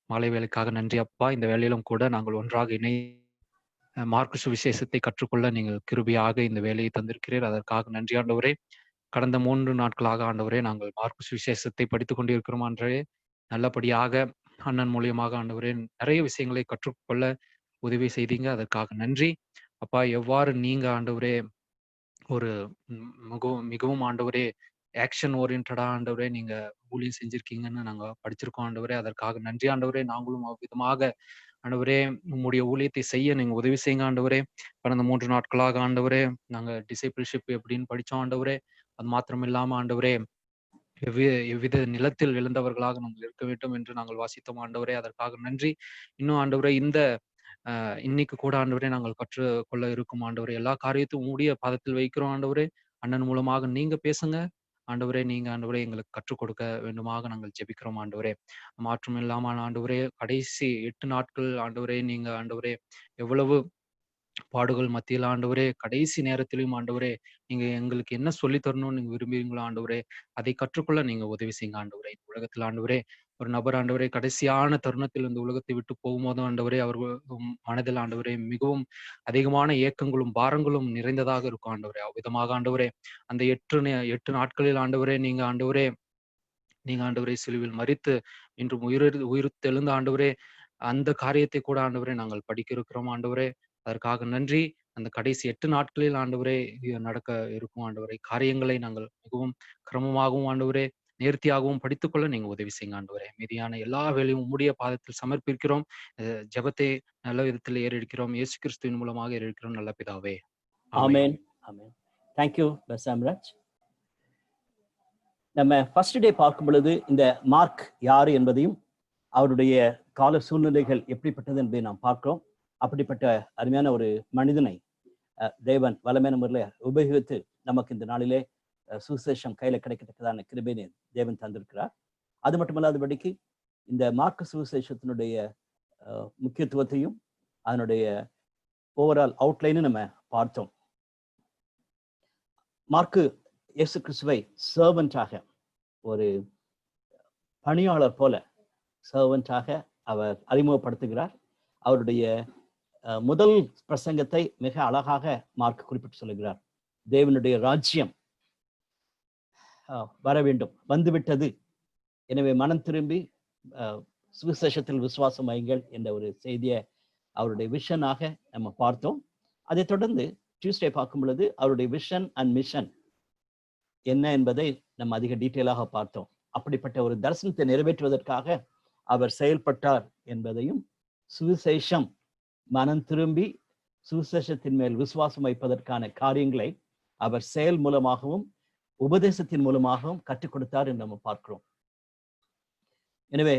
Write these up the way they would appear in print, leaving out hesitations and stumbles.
மாலை வேலைக்காக நன்றி அப்பா. இந்த வேளையிலும் கூட நாங்கள் ஒன்றாக மார்க்கு சுவிசேஷத்தை கற்றுக்கொள்ள நீங்கள் கிருபையாக இந்த வேலையை தந்திருக்கிறீர். அதற்காக நன்றி ஆண்டவரே. கடந்த 3 நாட்களாக ஆண்டவரே நாங்கள் மார்க்கு சுவிசேஷத்தை படித்துக் கொண்டிருக்கிறோம் ஆண்டவரே. நல்லபடியாக அண்ணன் மூலியமாக ஆண்டவரே நிறைய விஷயங்களை கற்றுக்கொள்ள உதவி செய்தீங்க. அதற்காக நன்றி. அப்பா, எவ்வாறு நீங்க ஆண்டவரே ஒரு மிகவும் மிகவும் ஆண்டவரே ஆக்ஷன் ஓரியன்டடா ஆண்டவரே நீங்க ஊழியம் செஞ்சிருக்கீங்கன்னு நாங்க படிச்சிருக்கோம் ஆண்டவரே. அதற்காக நன்றி ஆண்டவரே. நாங்களும் அவ்விதமாக ஆண்டவரே உம்முடைய ஊழியத்தை செய்ய நீங்க உதவி செய்யுங்க ஆண்டவரே. கடந்த 3 நாட்களாக ஆண்டவரே நாங்க டிசைபிள்ஷிப் எப்படின்னு படிச்சோம் ஆண்டவரே. அது மாத்திரம் இல்லாம ஆண்டவரே எவ்வித நிலத்தில் விழுந்தவர்களாக நாங்கள் இருக்க வேண்டும் என்று நாங்கள் வாசித்தோம் ஆண்டவரே. அதற்காக நன்றி. இன்னும் ஆண்டவரே இந்த இன்னைக்கு கூட ஆண்டவரே நாங்கள் கற்றுக்கொள்ள இருக்கும் ஆண்டவரே. எல்லா காரியத்தையும் உம்முடைய பாதத்தில் வைக்கிறோம் ஆண்டவரே. அண்ணன் மூலமாக நீங்க பேசுங்க. ஆண்டவரே, நீங்க ஆண்டவரே எங்களுக்கு கற்றுக் கொடுக்க வேண்டுமாக நாங்கள் ஜெபிக்கிறோம் ஆண்டவரே. மாற்றம் இல்லாமல் ஆண்டவரே கடைசி 8 நாட்கள் ஆண்டவரே நீங்க ஆண்டவரே எவ்வளவு பாடுகள் மத்தியில் ஆண்டவரே, கடைசி நேரத்திலும் ஆண்டவரே, நீங்க எங்களுக்கு என்ன சொல்லி தரணும்னு நீங்க விரும்புறீங்களோ ஆண்டவரே, அதை கற்றுக்கொள்ள நீங்க உதவி செய்யுங்க ஆண்டவரே. இந்த உலகத்துல ஆண்டவரே, ஒரு நபர் ஆண்டவரே கடைசியான தருணத்தில் இந்த உலகத்தை விட்டு போகும்போதும் ஆண்டவரே, அவர்கள் மனதில் ஆண்டவரே மிகவும் அதிகமான ஏக்கங்களும், பாரங்களும் நிறைந்ததாக இருக்கும் ஆண்டவரே. அவ்விதமாக ஆண்டவரே, அந்த 8 நாட்களில் ஆண்டவரே, நீங்க ஆண்டவரே சிலுவையில் மரித்து இன்று உயிர்த்தெழுந்த ஆண்டவரே, அந்த காரியத்தை கூட ஆண்டவரே நாங்கள் படிக்க இருக்கிறோம் ஆண்டவரே. அதற்காக நன்றி. அந்த கடைசி 8 நாட்களில் ஆண்டவரே நடக்க இருக்கும் ஆண்டவரே. காரியங்களை நாங்கள் மிகவும் கிரமமாகவும் ஆண்டவரே, நேர்த்தியாகவும் படித்துக்கொள்ள நீங்க உதவி செய்யுங்க ஆண்டவரே. மீதியான எல்லா வேலையும் உம்முடைய பாதத்தில் சமர்ப்பிக்கிறோம். ஜெபத்தை நல்ல விதத்தில் ஏறெடுக்கிறோம். இயேசு கிறிஸ்துவின் மூலமாக ஏறெடுக்கிறோம் நல்ல பிதாவே. ஆமென். ஆமென். ஆமென். Thank you பசாம்ராஜ். நம்ம ஃபர்ஸ்ட் டே பார்க்கும் பொழுது இந்த மார்க் யாரு என்பதையும் அவருடைய கால சூழ்நிலைகள் எப்படிப்பட்டது என்பதை நாம் பார்க்கிறோம். அப்படிப்பட்ட அருமையான ஒரு மனிதனை தேவன் வல்லமையான முறையில் உபயோகித்து நமக்கு இந்த நாளிலே சுவிசேஷம் கையில கிடைக்கத்தக்கதான கிருபையை தேவன் தந்திருக்கிறார். அது மட்டுமல்லாதபடிக்கு இந்த மார்க் சுவிசேஷத்தினுடைய முக்கியத்துவத்தையும் அதனுடைய ஓவரால் அவுட்லைனும் நம்ம பார்த்தோம். மார்க்கு இயேசு கிறிஸ்துவை சர்வெண்டாக, ஒரு பணியாளர் போல சர்வெண்டாக அவர் அறிமுகப்படுத்துகிறார். அவருடைய முதல் பிரசங்கத்தை மிக அழகாக மார்க் குறிப்பிட்டு சொல்லுகிறார். தேவனுடைய ராஜ்யம் வர வேண்டும், வந்துவிட்டது, எனவே மனம் திரும்பி சுவிசேஷத்தில் விசுவாசம் வையுங்கள் என்ற ஒரு செய்தியை அவருடைய விஷனாக நம்ம பார்த்தோம். அதை தொடர்ந்து டியூஸ்டே பார்க்கும் பொழுது அவருடைய விஷன் அண்ட் மிஷன் என்ன என்பதை நம்ம அதிக டீட்டெயிலாக பார்த்தோம். அப்படிப்பட்ட ஒரு தரிசனத்தை நிறைவேற்றுவதற்காக அவர் செயல்பட்டார் என்பதையும், சுவிசேஷம் மனம் திரும்பி சுவிசேஷத்தின் மேல் விசுவாசம் வைப்பதற்கான காரியங்களை அவர் செயல் மூலமாகவும் உபதேசத்தின் மூலமாகவும் கற்றுக் கொடுத்தார் என்று நம்ம பார்க்கிறோம். எனவே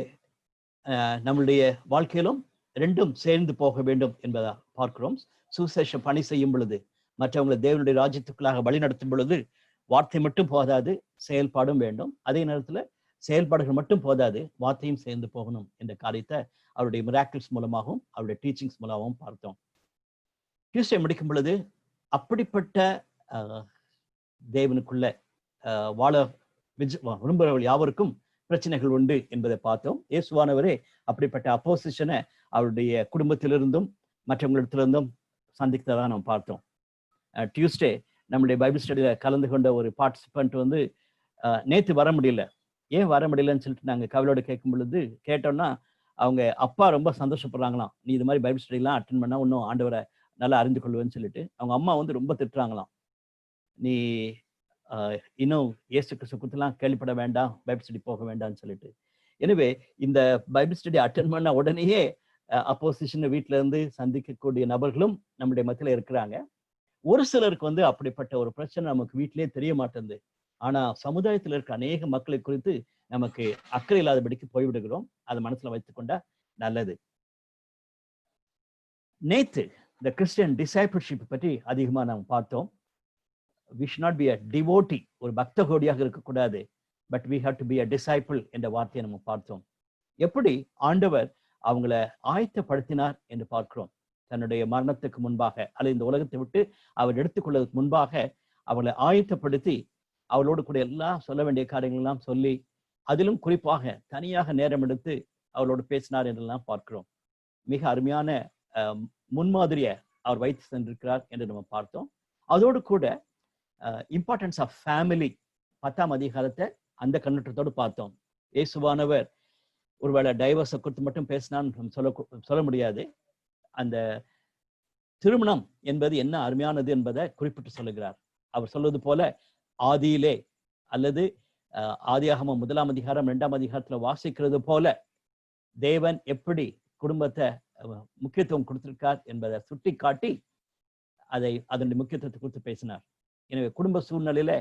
நம்மளுடைய வாழ்க்கையிலும் ரெண்டும் சேர்ந்து போக வேண்டும் என்பதை பார்க்கிறோம். சுவிசேஷ பணி செய்யும் பொழுது, மற்றவங்களை தேவனுடைய ராஜ்யத்துக்குள்ளாக வழி நடத்தும் பொழுது வார்த்தை மட்டும் போதாது, செயல்பாடும் வேண்டும். அதே நேரத்துல செயல்பாடுகள் மட்டும் போதாது, வார்த்தையும் சேர்ந்து போகணும் என்ற காரியத்தை அவருடைய மிராக்கிள்ஸ் மூலமாகவும் அவருடைய டீச்சிங்ஸ் மூலமாகவும் பார்த்தோம். டியூஸ்டே முடிக்கும் பொழுது அப்படிப்பட்ட தேவனுக்குள்ள வாழ விரும்புகிறவர்கள் யாவருக்கும் பிரச்சனைகள் உண்டு என்பதை பார்த்தோம். இயேசுவானவரே அப்படிப்பட்ட அப்போசிஷனை அவருடைய குடும்பத்திலிருந்தும் மற்றவங்களிடத்திலிருந்தும் சந்தித்ததாக நாம் பார்த்தோம். டியூஸ்டே நம்முடைய பைபிள் ஸ்டடியில கலந்து கொண்ட ஒரு பார்ட்டிசிபென்ட் வந்து நேற்று வர முடியல, ஏன் வர முடியலன்னு சொல்லிட்டு நாங்கள் கவலையோடு கேட்கும் பொழுது கேட்டோம்னா, அவங்க அப்பா ரொம்ப சந்தோஷப்படுறாங்களாம், நீ இது மாதிரி பைபிள் ஸ்டடிலாம் அட்டென்ட் பண்ணா இன்னும் ஆண்டவரை நல்லா அறிந்து கொள்வேன்னு சொல்லிட்டு. அவங்க அம்மா வந்து ரொம்ப திட்டுறாங்களாம், நீ இன்னும் இயேசு கிறிஸ்து குறித்துலாம் கேள்விப்பட வேண்டாம், பைபிள் ஸ்டடி போக வேண்டாம்னு சொல்லிட்டு. எனவே இந்த பைபிள் ஸ்டடி அட்டென்ட் பண்ண உடனேயே அப்போசிஷன் வீட்டில இருந்து சந்திக்கக்கூடிய நபர்களும் நம்முடைய மத்தியில இருக்கிறாங்க. ஒரு சிலருக்கு வந்து அப்படிப்பட்ட ஒரு பிரச்சனை நமக்கு வீட்டிலேயே தெரிய மாட்டேங்குது. ஆனா சமுதாயத்தில் இருக்க அநேக மக்களை குறித்து நமக்கு அக்கறை இல்லாதபடிக்கு போய்விடுகிறோம். அதை மனசுல வைத்துக்கொண்டா நல்லது. நேத்து இந்த கிறிஸ்டியன் டிசைபிள்ஷிப் பற்றி அதிகமா நாம் பார்த்தோம். we should not be a devotee, ஒரு பக்த கோடியாக இருக்கக்கூடாது, but we have to be a disciple என்ற வார்த்தையை நம்ம பார்த்தோம். எப்படி ஆண்டவர் அவங்கள ஆயத்தப்படுத்தினார் என்று பார்க்கிறோம். தன்னுடைய மரணத்துக்கு முன்பாக அல்லது இந்த உலகத்தை விட்டு அவர் எடுத்துக்கொள்வதற்கு முன்பாக அவளை ஆயத்தப்படுத்தி அவளோடு கூட எல்லாம் சொல்ல வேண்டிய காரியங்கள் எல்லாம் சொல்லி, அதிலும் குறிப்பாக தனியாக நேரம் எடுத்து அவளோடு பேசினார் என்றெல்லாம் பார்க்கிறோம். மிக அருமையான முன்மாதிரியை அவர் வைத்து சென்றிருக்கிறார் என்று நம்ம பார்த்தோம். அதோடு கூட இம்பார்ட்டன்ஸ் ஆஃப் ஃபேமிலி 10ஆம் அதிகாரத்தை அந்த கண்ணோட்டத்தோடு பார்த்தோம். இயேசுவானவர் ஒருவேளை டைவர்ஸை குறித்து மட்டும் பேசினான்னு சொல்ல முடியாது. அந்த திருமணம் என்பது என்ன அருமையானது என்பதை குறிப்பிட்டு சொல்லுகிறார். அவர் சொல்வது போல ஆதியிலே அல்லது ஆதியாகமம் 1ஆம் அதிகாரம் 2ஆம் அதிகாரத்துல வாசிக்கிறது போல தேவன் எப்படி குடும்பத்தை முக்கியத்துவம் கொடுத்திருக்கார் என்பதை சுட்டி காட்டி அதனுடைய முக்கியத்துவத்தை குறித்து பேசினார். எனவே குடும்ப சூழ்நிலையில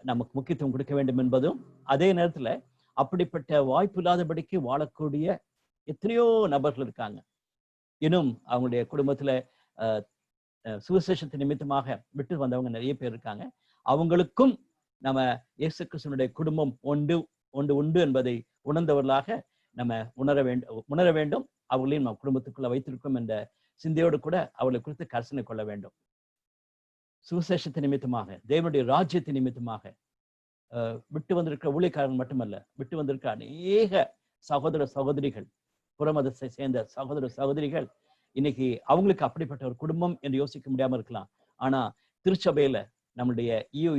நமக்கு முக்கியத்துவம் கொடுக்க வேண்டும் என்பதும், அதே நேரத்துல அப்படிப்பட்ட வாய்ப்பு இல்லாதபடிக்கு வாழக்கூடிய எத்தனையோ நபர்கள் இருக்காங்க. இன்னும் அவங்களுடைய குடும்பத்துல சுவிசேஷத்து நிமித்தமாக விட்டு வந்தவங்க நிறைய பேர் இருக்காங்க. அவங்களுக்கும் நம்ம இயேசு கிறிஸ்துவினுடைய குடும்பம் உண்டு என்பதை உணர்ந்தவர்களாக நம்ம உணர வேண்டும். அவர்களையும் நம்ம குடும்பத்துக்குள்ள வைத்திருக்கோம் என்ற சிந்தையோடு கூட அவர்களை குறித்து கரிசனை கொள்ள வேண்டும். சுவிசேஷத்து நிமித்தமாக, தேவனுடைய ராஜ்யத்தின் நிமித்தமாக விட்டு வந்திருக்கிற ஊழியக்காரர்கள் மட்டுமல்ல, விட்டு வந்திருக்கிற அநேக சகோதர சகோதரிகள், புறமதத்தை சேர்ந்த சகோதர சகோதரிகள் இன்னைக்கு அவங்களுக்கு அப்படிப்பட்ட ஒரு குடும்பம் என்று யோசிக்க முடியாம இருக்கலாம். ஆனா திருச்சபையில நம்மளுடைய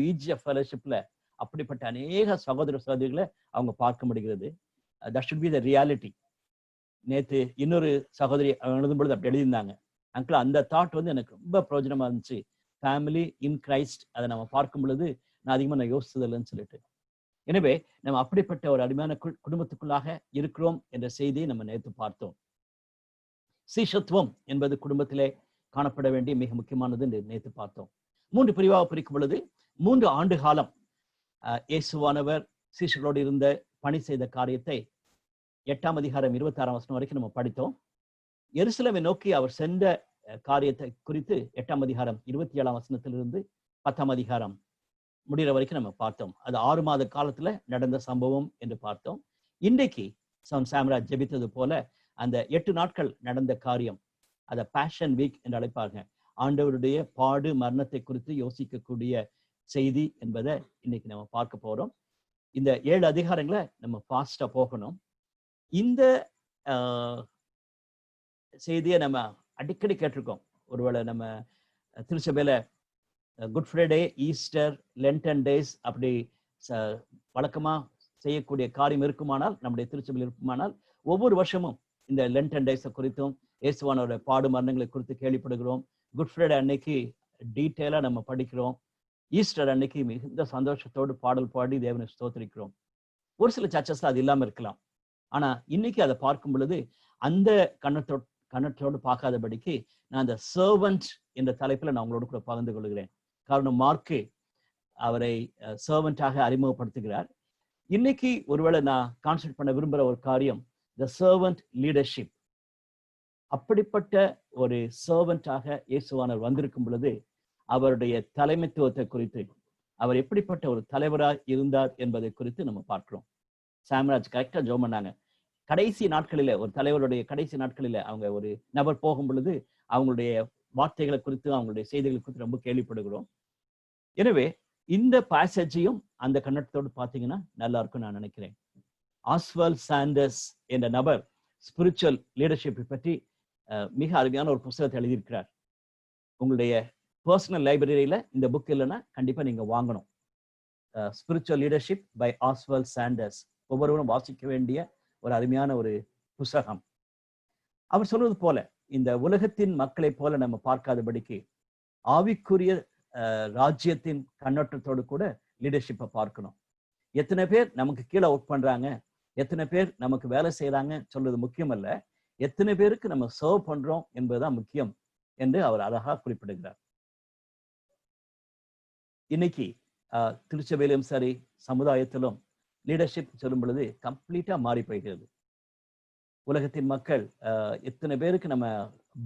EGF ஃபெலோஷிப்ல அப்படிப்பட்ட அநேக சகோதர சகோதரிகளை அவங்க பார்க்க முடிகிறது. that should be the reality. நேத்து இன்னொரு சகோதரி எழுதும் பொழுது அப்படி எழுதியிருந்தாங்க. அங்கிள், அந்த தாட் எனக்கு ரொம்ப பிரயோஜனமா இருந்துச்சு. ஃபேமிலி இன் கிரைஸ்ட், அதை நம்ம பார்க்கும் பொழுது நான் அதிகமாக யோசிச்சதில்லைன்னு சொல்லிட்டு. எனவே நம்ம அப்படிப்பட்ட ஒரு அருமையான குடும்பத்துக்குள்ளாக இருக்கிறோம் என்ற செய்தியை நம்ம நேற்று பார்த்தோம். சீஷத்துவம் என்பது குடும்பத்திலே காணப்பட வேண்டிய மிக முக்கியமானது என்று நேற்று பார்த்தோம். 3 பிரிவாக பிரிக்கும் பொழுது 3 ஆண்டு காலம் இயேசுவானவர் சீஷர்களோடு இருந்த பணி செய்த காரியத்தை 8ஆம் அதிகாரம் 26ஆம் வசனம் வரைக்கும் நம்ம படித்தோம். எருசலேமை நோக்கி அவர் சென்ற காரியத்தை குறித்து 8ஆம் அதிகாரம் 27ஆம் வசனத்திலிருந்து 10ஆம் அதிகாரம் முடிகிற வரைக்கும் நம்ம பார்த்தோம். அது 6 மாத காலத்துல நடந்த சம்பவம் என்று பார்த்தோம். இன்றைக்கு சாம்ராஜ் ஜெபித்தது போல அந்த 8 நாட்கள் நடந்த காரியம், அதை பேஷன் வீக் என்று அழைப்பாங்க. ஆண்டவருடைய பாடு மரணத்தை குறித்து யோசிக்கக்கூடிய செய்தி என்பதை இன்னைக்கு நம்ம பார்க்க போறோம். இந்த 7 அதிகாரங்களை நம்ம ஃபாஸ்டா போகணும். இந்த செய்தியை நம்ம அடிக்கடி கேட்டிருக்கோம். ஒருவேளை நம்ம திருச்சபையில good Friday, Easter, Lenten days அப்படி வழக்கமா செய்யக்கூடிய காரியம் இருக்குமானால், நம்முடைய திருச்சபையில் இருக்குமானால், ஒவ்வொரு வருஷமும் இந்த லென்டன் டேஸை குறித்தும் இயேசுவானோட பாடு மரணங்களை குறித்து கேள்விப்படுகிறோம். குட் ஃப்ரைடே அன்னைக்கு டீட்டெயிலா நம்ம படிக்கிறோம். ஈஸ்டர் அன்னைக்கு மிகுந்த சந்தோஷத்தோடு பாடல் பாடி தேவனை ஸ்தோத்திரிக்கிறோம். ஒரு சில சர்ச்சஸ்ல அது இல்லாம இருக்கலாம். ஆனா இன்னைக்கு அதை பார்க்கும் பொழுது அந்த கண்ணத்தோடு பார்க்காதபடிக்கு நான் அந்த சர்வன்ட் என்ற தலைப்புல நான் உங்களோட கூட பகிர்ந்து கொள்கிறேன். காரணம், மார்க்கு அவரை சர்வன்டாக அறிமுகப்படுத்துகிறார். இன்னைக்கு ஒருவேளை நான் கான்சென்ட்ரேட் பண்ண விரும்புகிற ஒரு காரியம் த சர்வன்ட் லீடர்ஷிப். அப்படிப்பட்ட ஒரு சர்வன்டாக இயேசுவானவர் வந்திருக்கும் பொழுது அவருடைய தலைமைத்துவத்தை குறித்து, அவர் எப்படிப்பட்ட ஒரு தலைவராக இருந்தார் என்பதை குறித்து நம்ம பார்க்கிறோம். சாம்ராஜ் கரெக்டா ஜெபம் பண்ணாங்க. கடைசி நாட்களில, ஒரு தலைவருடைய கடைசி நாட்களில அவங்க ஒரு நபர் போகும் பொழுது அவங்களுடைய வார்த்தைகளை குறித்து, அவங்களுடைய செய்திகளை குறித்து ரொம்ப கேள்விப்படுகிறோம். எனவே இந்த பாசேஜையும் அந்த கண்ணோட்டத்தோடு பார்த்தீங்கன்னா நல்லா இருக்கும் நான் நினைக்கிறேன். ஆஸ்வால்ட் சாண்டர்ஸ் என்ற நபர் ஸ்பிரிச்சுவல் லீடர்ஷிப்பை பற்றி மிக அருமையான ஒரு புத்தகத்தை எழுதியிருக்கிறார். உங்களுடைய பர்சனல் லைப்ரரியில இந்த புக் இல்லைன்னா கண்டிப்பா நீங்க வாங்கணும். Spiritual leadership by Oswald Sanders. ஒவ்வொருவரும் வாசிக்க வேண்டிய ஒரு அருமையான ஒரு புத்தகம். அவர் சொல்வது போல இந்த உலகத்தின் மக்களை போல நம்ம பார்க்காதபடிக்கு ஆவிக்குரிய ராஜ்யத்தின் கண்ணோட்டத்தோடு கூட லீடர்ஷிப்பை பார்க்கணும். எத்தனை பேர் நமக்கு கீழே ஒர்க் பண்றாங்க, எத்தனை பேர் நமக்கு வேலை செய்யறாங்க சொல்றது முக்கியம் அல்ல, எத்தனை பேருக்கு நம்ம சர்வ் பண்றோம் என்பதுதான் முக்கியம் என்று அவர் அழகா குறிப்பிடுகிறார். இன்னைக்கு திருச்சபையிலும் சரி, சமுதாயத்திலும் லீடர்ஷிப் சொல்லும் பொழுது கம்ப்ளீட்டா மாறி போய்கிறது. உலகத்தின் மக்கள் எத்தனை பேருக்கு நம்ம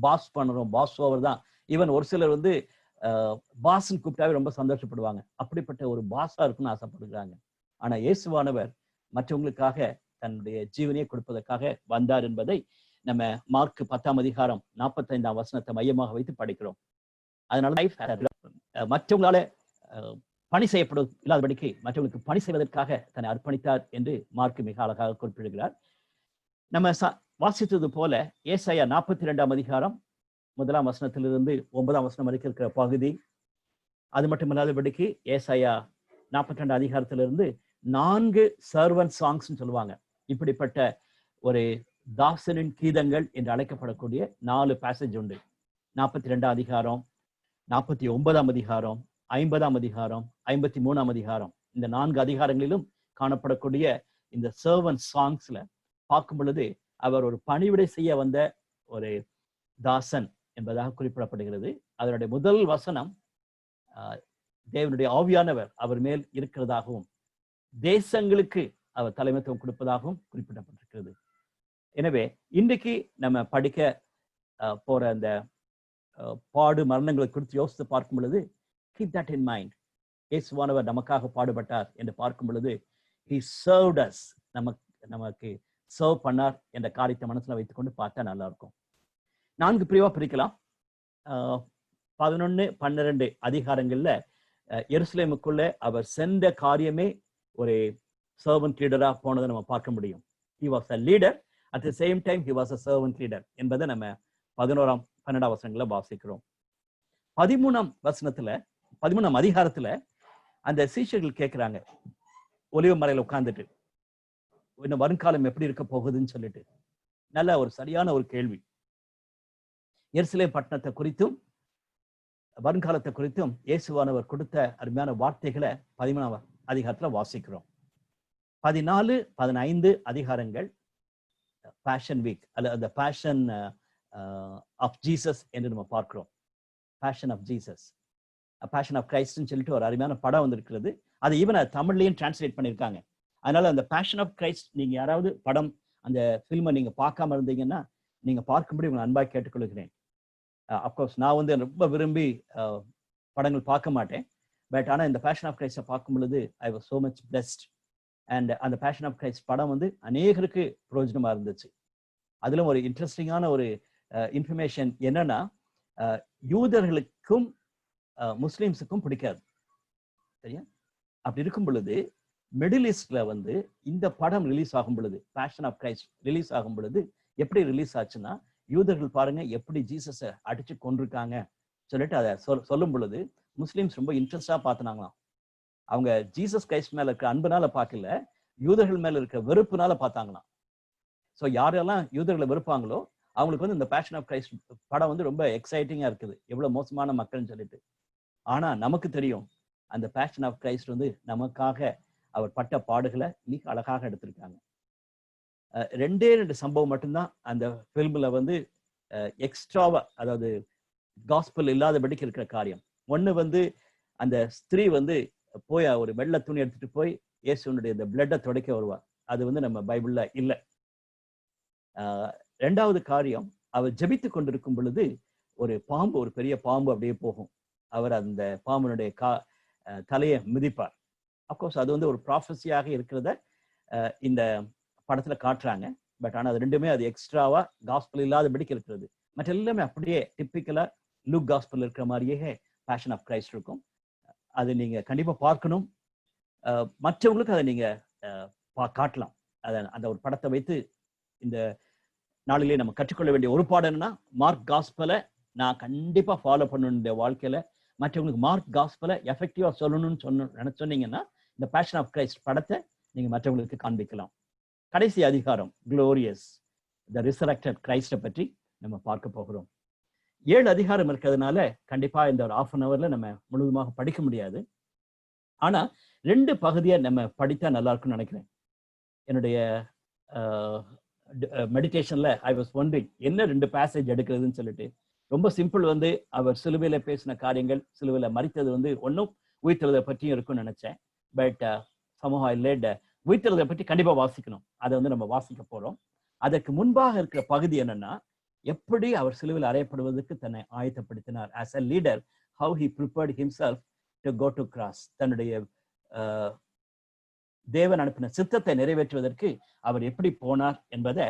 பாஸ் பண்றோம், பாஸ் ஓவர் தான். ஈவன் ஒரு சிலர் பாஸ்ன்னு கூப்பிட்டாவே ரொம்ப சந்தோஷப்படுவாங்க. அப்படிப்பட்ட ஒரு பாஸா இருக்குன்னு ஆசைப்படுகிறாங்க. ஆனா இயேசுவானவர் மற்றவங்களுக்காக தன்னுடைய ஜீவனையை கொடுப்பதற்காக வந்தார் என்பதை நம்ம மார்க் 10ஆம் அதிகாரம் 45ஆம் வசனத்தை மையமாக வைத்து படிக்கிறோம். அதனால மற்றவங்களால பணி செய்யப்படும் இல்லாதபடிக்கு மற்றவங்களுக்கு பணி செய்வதற்காக தன்னை அர்ப்பணித்தார் என்று மார்க் மிக அழகாக குறிப்பிடுகிறார். நம்ம வாசித்தது போல ஏசாயா 42 அதிகாரம் 1 வசனத்திலிருந்து 9 வசனம் வரைக்கும் இருக்கிற பகுதி, அது மட்டுமில்லாதபடிக்கு ஏசாயா 42 அதிகாரத்திலிருந்து 4 சர்வன்ட் சாங்ஸ் சொல்லுவாங்க. இப்படிப்பட்ட ஒரு தாசனின் கீதங்கள் என்று அழைக்கப்படக்கூடிய 4 பேசேஜ் உண்டு. 42 அதிகாரம், 49 அதிகாரம், 50 அதிகாரம், 53 அதிகாரம், இந்த 4 அதிகாரங்களிலும் காணப்படக்கூடிய இந்த சர்வன்ட் சாங்ஸ்ல பார்க்கும் பொழுது அவர் ஒரு பணிவிடை செய்ய வந்த ஒரு தாசன் என்பதாக குறிப்பிடப்படுகிறது. அதனுடைய முதல் வசனம் தேவனுடைய ஆவியானவர் அவர் மேல் இருக்கிறதாகவும் தேசங்களுக்கு அவர் தலைமைத்துவம் கொடுப்பதாகவும் குறிப்பிடப்பட்டிருக்கிறது. எனவே இன்றைக்கு நம்ம படிக்க போற அந்த பாடு மரணங்களை குறித்து யோசித்து பார்க்கும் பொழுது keep that in mind. இயேசுவானவர் நமக்காக பாடுபட்டார் என்று பார்க்கும் பொழுது he served us, நமக்கு சர்வ் பண்ணார் என்ற காரியத்தை மனசுல வைத்துக்கொண்டு பார்த்தா நல்லா இருக்கும். 4 பிரிவா பிரிக்கலாம். 11, 12 அதிகாரங்கள்ல எருசலேமுக்குள்ள அவர் சென்ற காரியமே ஒரு சர்வன்ட் லீடரா போனதை நம்ம பார்க்க முடியும். he was a leader, at the same time he was a servant leader என்பதை நம்ம 11, 12 வசனங்களை வாசிக்கிறோம். 13 அதிகாரத்துல அந்த சீஷர்கள் கேட்கிறாங்க, ஒலிவ மலையில உட்கார்ந்துட்டு, இன்னும் வருங்காலம் எப்படி இருக்க போகுதுன்னு சொல்லிட்டு. நல்ல ஒரு சரியான ஒரு கேள்வி. எருசலேம் பட்டணத்தை குறித்தும் வருங்காலத்தை குறித்தும் இயேசுவானவர் கொடுத்த அருமையான வார்த்தைகளை 13 அதிகாரத்துல வாசிக்கிறோம். 14, 15 அதிகாரங்கள் பேஷன் வீக் அல்ல அந்த பேஷன் ஆஃப் ஜீசஸ் என்று நம்ம பார்க்கிறோம். Passion of Jesus, passion of கிரைஸ்ட்னு சொல்லிட்டு ஒரு அருமையான படம் வந்திருக்கிறது. அதை ஈவன் தமிழ்லையும் டிரான்ஸ்லேட் பண்ணியிருக்காங்க. அதனால அந்த பேஷன் ஆஃப் கிரைஸ்ட் நீங்க யாராவது படம் அந்த ஃபில்மை நீங்க பார்க்காம இருந்தீங்கன்னா நீங்க பார்க்கும்படி உங்களை அன்பாக கேட்டுக்கொள்கிறேன். அப்கோர்ஸ் நான் ரொம்ப விரும்பி படங்கள் பார்க்க மாட்டேன். பட் ஆனால் இந்த பேஷன் ஆஃப் கிரைஸ்டை பார்க்கும் பொழுது I was so much blessed. And அந்த பேஷன் ஆஃப் கிரைஸ்ட் படம் அநேகருக்கு பிரயோஜனமா இருந்துச்சு. அதிலும் ஒரு இன்ட்ரெஸ்டிங்கான ஒரு இன்ஃபர்மேஷன் என்னன்னா, யூதர்களுக்கும் முஸ்லிம்ஸுக்கும் பிடிக்காது, சரியா? அப்படி இருக்கும் பொழுது மிடில் ஈஸ்ட்ல இந்த படம் ரிலீஸ் ஆகும் பொழுது, பேஷன் ஆஃப் கிரைஸ்ட் ரிலீஸ் ஆகும் பொழுது எப்படி ரிலீஸ் ஆச்சுன்னா, யூதர்கள் பாருங்க எப்படி ஜீசஸை அடிச்சு கொண்டிருக்காங்க சொல்லிட்டு அதை சொல்லும் பொழுது முஸ்லிம்ஸ் ரொம்ப இன்ட்ரெஸ்டா பார்த்தாங்களாம். அவங்க ஜீசஸ் கிரைஸ்ட் மேல இருக்க அன்புனால பார்க்கல, யூதர்கள் மேல இருக்க வெறுப்புனால பார்த்தாங்களாம். ஸோ யாரெல்லாம் யூதர்களை வெறுப்பாங்களோ அவங்களுக்கு இந்த பேஷன் ஆஃப் கிரைஸ்ட் படம் ரொம்ப எக்ஸைட்டிங்கா இருக்குது, எவ்வளவு மோசமான மக்கள்னு சொல்லிட்டு. ஆனா நமக்கு தெரியும் அந்த பேஷன் ஆஃப் கிரைஸ்ட் நமக்காக அவர் பட்ட பாடுகளை மிக அழகாக எடுத்திருக்காங்க. 2 சம்பவம் மட்டும்தான் அந்த ஃபில்ம்ல எக்ஸ்ட்ராவா, அதாவது காஸ்பல் இல்லாதபடிக்கு இருக்கிற காரியம். ஒண்ணு அந்த ஸ்திரீ போய் ஒரு வெள்ளை துணி எடுத்துட்டு போய் இயேசுனுடைய இந்த பிளட்டை துடைக்க வருவார். அது நம்ம பைபிள்ல இல்ல. 2வது காரியம், அவர் ஜெபித்து கொண்டிருக்கும் பொழுது ஒரு பாம்பு, ஒரு பெரிய பாம்பு அப்படியே போகும். அவர் அந்த பாம்புனுடைய தலையை மிதிப்பார். அப்கோர்ஸ் அது ஒரு ப்ராஃபஸியாக இருக்கிறத இந்த படத்துல காட்டுறாங்க. பட் ஆனால் அது ரெண்டுமே அது எக்ஸ்ட்ராவா காஸ்பல் இல்லாதபடிக்கு இருக்கிறது. மற்ற எல்லாமே அப்படியே டிப்பிக்கலா லூக் காஸ்பல் இருக்கிற மாதிரியே பேஷன் ஆஃப் கிரைஸ்ட் இருக்கும். அது நீங்க கண்டிப்பா பார்க்கணும். மற்றவங்களுக்கு அதை நீங்க காட்டலாம். அந்த ஒரு படத்தை வைத்து இந்த நாளிலே நம்ம கற்றுக்கொள்ள வேண்டிய ஒரு பாடம் என்னன்னா, மார்க் காஸ்பலை நான் கண்டிப்பா ஃபாலோ பண்ணணும் வாழ்க்கையில. மற்றவங்களுக்கு மார்க் காஸ்பலை எஃபெக்டிவா சொல்லணும்னு சொன்னீங்கன்னா இந்த பேஷன் ஆஃப் கிரைஸ்ட் படத்தை நீங்க மற்றவங்களுக்கு காண்பிக்கலாம். கடைசி அதிகாரம் குளோரியஸ், த ரிசரக்டட் கிரைஸ்டை பற்றி நம்ம பார்க்க போகிறோம். 7 அதிகாரம் இருக்கிறதுனால கண்டிப்பா இந்த ஒரு 1/2 hourல நம்ம முழுவதுமாக படிக்க முடியாது. ஆனா 2 பகுதியை நம்ம படித்தா நல்லா இருக்கும்னு நினைக்கிறேன். என்னுடைய மெடிடேஷன்ல ஐ வாஸ் ஒண்டரிங் என்ன 2 பேசேஜ் எடுக்கிறதுன்னு சொல்லிட்டு. ரொம்ப சிம்பிள். அவர் சிலுவையில பேசின காரியங்கள், சிலுவையில மரித்தது ஒன்றும் உயிர்த்தெழுதை பற்றியும் இருக்கும்னு நினைச்சேன். பட் சமூக லேட் உயிர்த்தெழுதை பற்றி கண்டிப்பா வாசிக்கணும். அதை நம்ம வாசிக்க போறோம். அதற்கு முன்பாக இருக்கிற பகுதி என்னன்னா, எப்படி அவர் சிலுவையில் அறையப்படுவதற்கு தன்னை ஆயத்தப்படுத்தினார். as a leader, how he prepared himself to go to cross. தன்னுடைய தேவன் அனுப்பின சித்தத்தை நிறைவேற்றுவதற்கு அவர் எப்படி போனார் என்பதை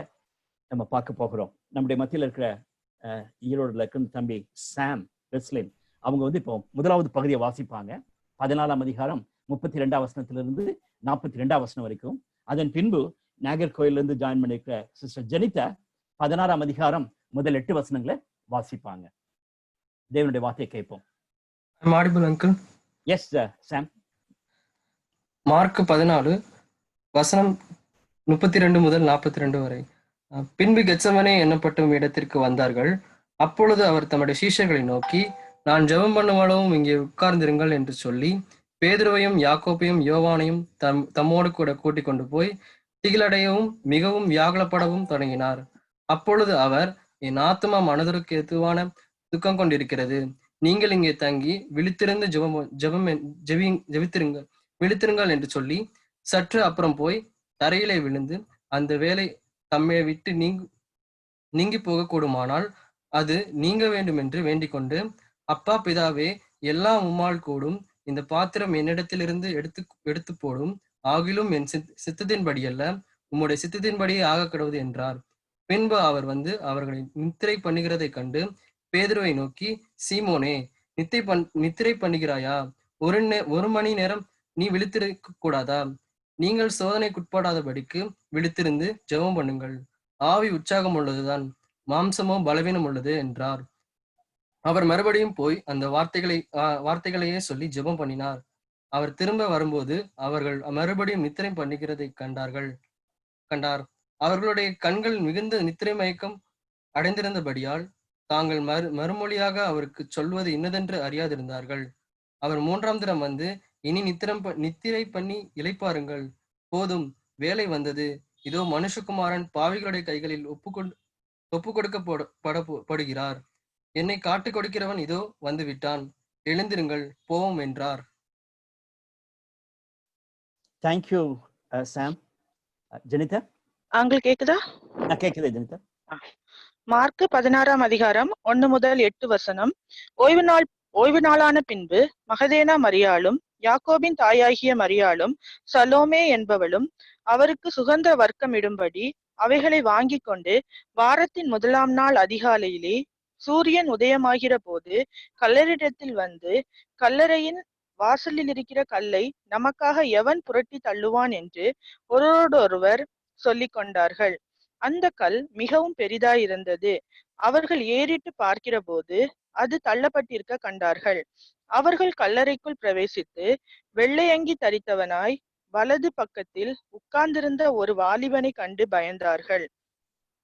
நம்ம பார்க்க போகிறோம். நம்முடைய மத்தியில் இருக்கிற ஈரோடுல இருக்கும் தம்பி சாம் ரெஸ்லின் அவங்க இப்போ 1வது பகுதியை வாசிப்பாங்க. 14ஆம் அதிகாரம் 32ஆம் வசனத்திலிருந்து 42ஆம் வசனம் வரைக்கும். அதன் பின்பு நாகர்கோயிலிருந்து ஜாயின் பண்ணிருக்கிற சிஸ்டர் ஜெனிதா 16ஆம் அதிகாரம் முதல் 8 வசனங்களை வாசிப்பாங்க. தேவனுடைய வார்த்தையை கேட்போம். Audible uncle. எஸ் சாம். மார்க் 14 வசனம் 32 முதல் 42 வரை. பின்பு கெத்சமனே என்னப்படும் இடத்திற்கு வந்தார்கள். அப்பொழுது அவர் தம்முடைய சீஷர்களை நோக்கி, நான் ஜெபம் பண்ணுவளவும் இங்கே உட்கார்ந்திருங்கள் என்று சொல்லி பேதுருவையும் யாக்கோபையும் யோவானையும் தம்மோடு கூட கூட்டிக் கொண்டு போய் திகிலடையவும் மிகவும் வியாகுலப்படவும் தொடங்கினார். அப்பொழுது அவர், என் ஆத்துமா மனதிற்கு எதுவான துக்கம் கொண்டிருக்கிறது, நீங்கள் இங்கே தங்கி விழித்திருந்து விழித்திருங்கள் என்று சொல்லி சற்று அப்புறம் போய் தரையிலே விழுந்து, அந்த வேலை தம்மை விட்டு நீங்கி போக கூடுமானால் அது நீங்க வேண்டும் என்று வேண்டிக் கொண்டு, அப்பா பிதாவே, எல்லாம் உம்மால் கூடும், இந்த பாத்திரம் என்னிடத்திலிருந்து எடுத்து போடும், ஆகிலும் என் சித்தத்தின்படி அல்ல, உம்முடைய சித்தத்தின்படியே ஆக கடவுது என்றார். பின்பு அவர் வந்து அவர்களை நித்திரை பண்ணுகிறதை கண்டு பேதுருவை நோக்கி, சீமோனே, நித்திரை பண்ணுகிறாயா? ஒரு மணி நேரம் நீ விழித்திருக்க கூடாதா? நீங்கள் சோதனைக்குட்படாதபடிக்கு விழித்திருந்து ஜெபம் பண்ணுங்கள். ஆவி உற்சாகம் உள்ளதுதான், மாம்சமோ பலவீனம் உள்ளது என்றார். அவர் மறுபடியும் போய் அந்த வார்த்தைகளையே சொல்லி ஜெபம் பண்ணினார். அவர் திரும்ப வரும்போது அவர்கள் மறுபடியும் நித்திரை பண்ணுகிறதை கண்டார். அவர்களுடைய கண்கள் மிகுந்த நித்திரை மயக்கம் அடைந்திருந்தபடியால் தாங்கள் மறுமொழியாக அவருக்கு சொல்வது இன்னதென்று அறியாதிருந்தார்கள். அவர் 3ஆம் தினம் வந்து, இனி நித்திரை பண்ணி இளைப்பாருங்கள், போதும், வேலை வந்தது, இதோ மனுஷகுமாரன் பாவிகளுடைய கைகளில் ஒப்பு கொடுக்கப்படுகிறார், என்னை காட்டிக் கொடுக்கிறவன் இதோ வந்து விட்டான், எழுந்திருங்கள், போவோம் என்றார். தேங்க்யூ சாம். ஜெனிதா அங்கிள் கேக்குதா? கேக்குது ஜெனிதா. மார்க் 16ஆம் அதிகாரம் 1 முதல் 8 வசனம். ஓய்வு நாளான பின்பு மகதேனா மரியாளும் யாக்கோபின் தாயாகிய மரியாளும் சலோமே என்பவளும் அவருக்கு சுகந்த வர்க்கமிடும்படி அவைகளை வாங்கி கொண்டு வாரத்தின் 1ஆம் நாள் அதிகாலையிலே சூரியன் உதயமாகிற போது கல்லறிடத்தில் வந்து, கல்லறையின் வாசலில் இருக்கிற கல்லை நமக்காக எவன் புரட்டி தள்ளுவான் என்று ஒருவரோடொருவர் சொல்லிக் கொண்டார்கள். அந்த கல் மிகவும் பெரிதாயிருந்தது. அவர்கள் ஏறிட்டு பார்க்கிற போது அது தள்ளப்பட்டிருக்க கண்டார்கள். அவர்கள் கல்லறைக்குள் பிரவேசித்து வெள்ளையங்கி தரித்தவனாய் வலது பக்கத்தில் உட்கார்ந்திருந்த ஒரு வாலிபனை கண்டு பயந்தார்கள்.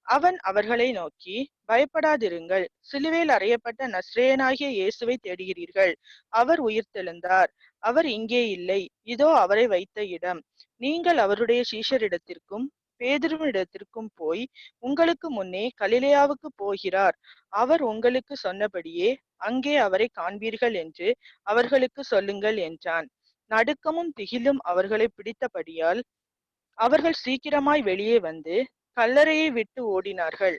அவன் அவர்களை நோக்கி, பயப்படாதிருங்கள், சிலுவையில் அறையப்பட்ட நஸ்ரேயனாகிய இயேசுவை தேடுகிறீர்கள். அவர் உயிர்த்தெழுந்தார். அவர் இங்கே இல்லை, இதோ அவரை வைத்த இடம். நீங்கள் அவருடைய சீஷரிடத்திற்கும் பேதுருவினிடத்திற்கும் போய், உங்களுக்கு முன்னே கலிலேயாவுக்கு போகிறார், அவர் உங்களுக்கு சொன்னபடியே அங்கே அவரை காண்பீர்கள் என்று அவர்களுக்கு சொல்லுங்கள் என்றான். நடுக்கமும் திகிலும் அவர்களை பிடித்தபடியால் அவர்கள் சீக்கிரமாய் வெளியே வந்து கல்லறையை விட்டு ஓடினார்கள்.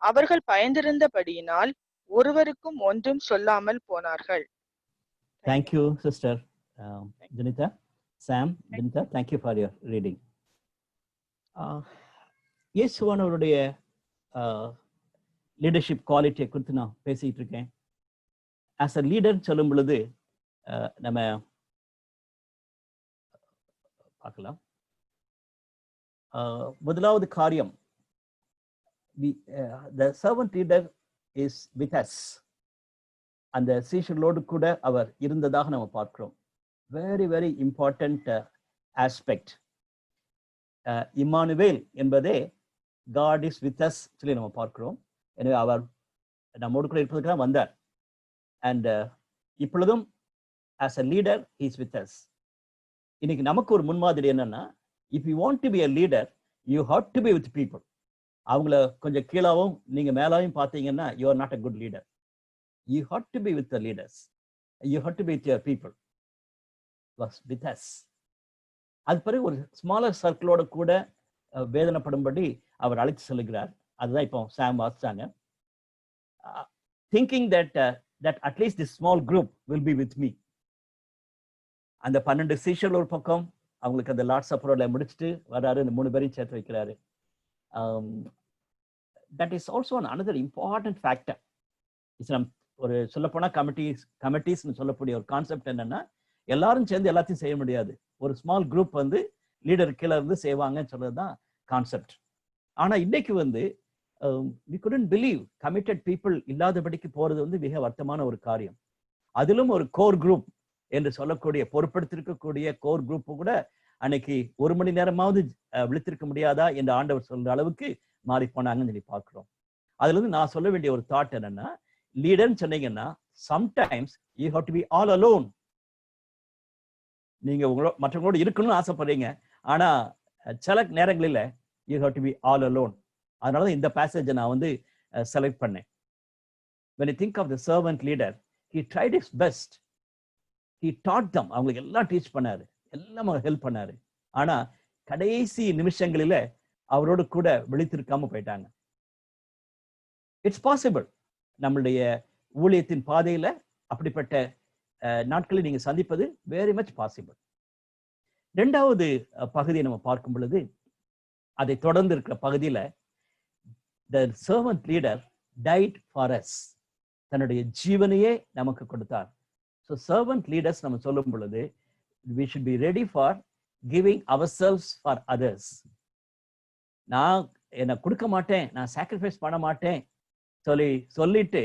அவர்கள் பயந்திருந்தபடியினால் ஒருவருக்கும் ஒன்றும் சொல்லாமல் போனார்கள். Thank you sister Jenita. Sam, Jenita, thank you for your reading. இயேசுவானவருடைய லீடர்ஷிப் குவாலிட்டியை குறித்து நான் பேசிட்டு இருக்கேன். ஆஸ் அ லீடர் சொல்லும் பொழுது நம்ம பார்க்கலாம். முதலாவது காரியம், the servant leader is with us. அந்த சீஷர்களோடு கூட அவர் இருந்ததாக நம்ம பார்க்கிறோம். Very very important aspect. Immanuel என்பதே God is with us சொல்லி நம்ம பார்க்கிறோம். எனவே அவர் நம்மோடு கூட இருப்பதற்காக வந்தார். அண்ட் இப்பொழுதும் as a leader he is with us. இன்னைக்கு நமக்கு ஒரு முன்மாதிரி என்னன்னா, if you want to be a leader, you have to be with people. அவங்கள கொஞ்சம் கீழாவும் நீங்க மேலாவும் பார்த்தீங்கன்னா you are not a good leader. You have to be with the leaders. You have to be with your people. Was with us. அது பிறகு ஒரு smaller சர்க்கிளோட கூட வேதனைப்படும்படி அவர் அழைத்து செல்கிறார். அதுதான் இப்போ சாம் வாசிச்சாங்க. Thinking that at least this small group will be with me. அந்த 12 சீஷர்கள் ஒரு பக்கம், அவங்களுக்கு அந்த லார்ட் சப்பரோட முடிச்சுட்டு வர்றாரு, இந்த 3 பேரையும் சேர்த்து வைக்கிறாரு. That is also another important factor. ஒரு சொல்லப்போனா கமிட்டிஸ்னு சொல்லக்கூடிய ஒரு கான்செப்ட் என்னன்னா, எல்லாரும் சேர்ந்து எல்லாத்தையும் செய்ய முடியாது. ஒரு ஸ்மால் குரூப் வந்து லீடர் கீழே இருந்து செய்வாங்கன்னு சொல்றதுதான் கான்செப்ட். ஆனா இன்னைக்கு வந்து we couldn't believe committed people இல்லாதபடிக்கு போறது வந்து மிக வருத்தமான ஒரு காரியம். அதிலும் ஒரு கோர் குரூப் என்று சொல்லக்கூடிய பொறுப்படுத்திருக்கக்கூடிய கோர் குரூப் கூட அன்னைக்கு 1 மணி நேரமாவது விழித்திருக்க முடியாதா என்று ஆண்டவர் சொல்ற அளவுக்கு மாறி போனாங்கன்னு சொல்லி பார்க்கிறோம். அதுல இருந்து நான் சொல்ல வேண்டிய ஒரு தாட் என்னன்னா, லீடர்னு சொன்னீங்கன்னா sometimes you have to be all alone. நீங்க மற்றவங்களோட இருக்கணும்னு ஆசைப்படுறீங்க, ஆனா சில நேரங்களில் you have to be all alone. அதனாலதான் இந்த பேசேஜை நான் வந்து செலக்ட் பண்ணேன். when you think of the servant leader, he tried his best. he taught them. அவங்களுக்கு எல்லாம் டீச் பண்ணாரு, எல்லாம் ஹெல்ப் பண்ணாரு. ஆனா கடைசி நிமிஷங்களில அவரோடு கூட விழித்திருக்காம போயிட்டாங்க. இட்ஸ் பாசிபிள் நம்மளுடைய ஊழியத்தின் பாதையில அப்படிப்பட்ட நாட்களை நீங்க சந்திப்பது வெரி மச் பாசிபிள். 2வது பகுதியை நம்ம பார்க்கும் பொழுது, அதை தொடர்ந்து இருக்கிற பகுதியில the servant leader died for us. தன்னுடைய ஜீவனையே நமக்கு கொடுத்தார். So servant leaders நம்ம சொல்லும் பொழுது we should be ready for giving ourselves for others. நான் என்ன கொடுக்க மாட்டேன், நான் sacrifice பண்ண மாட்டேன் சொல்லிட்டு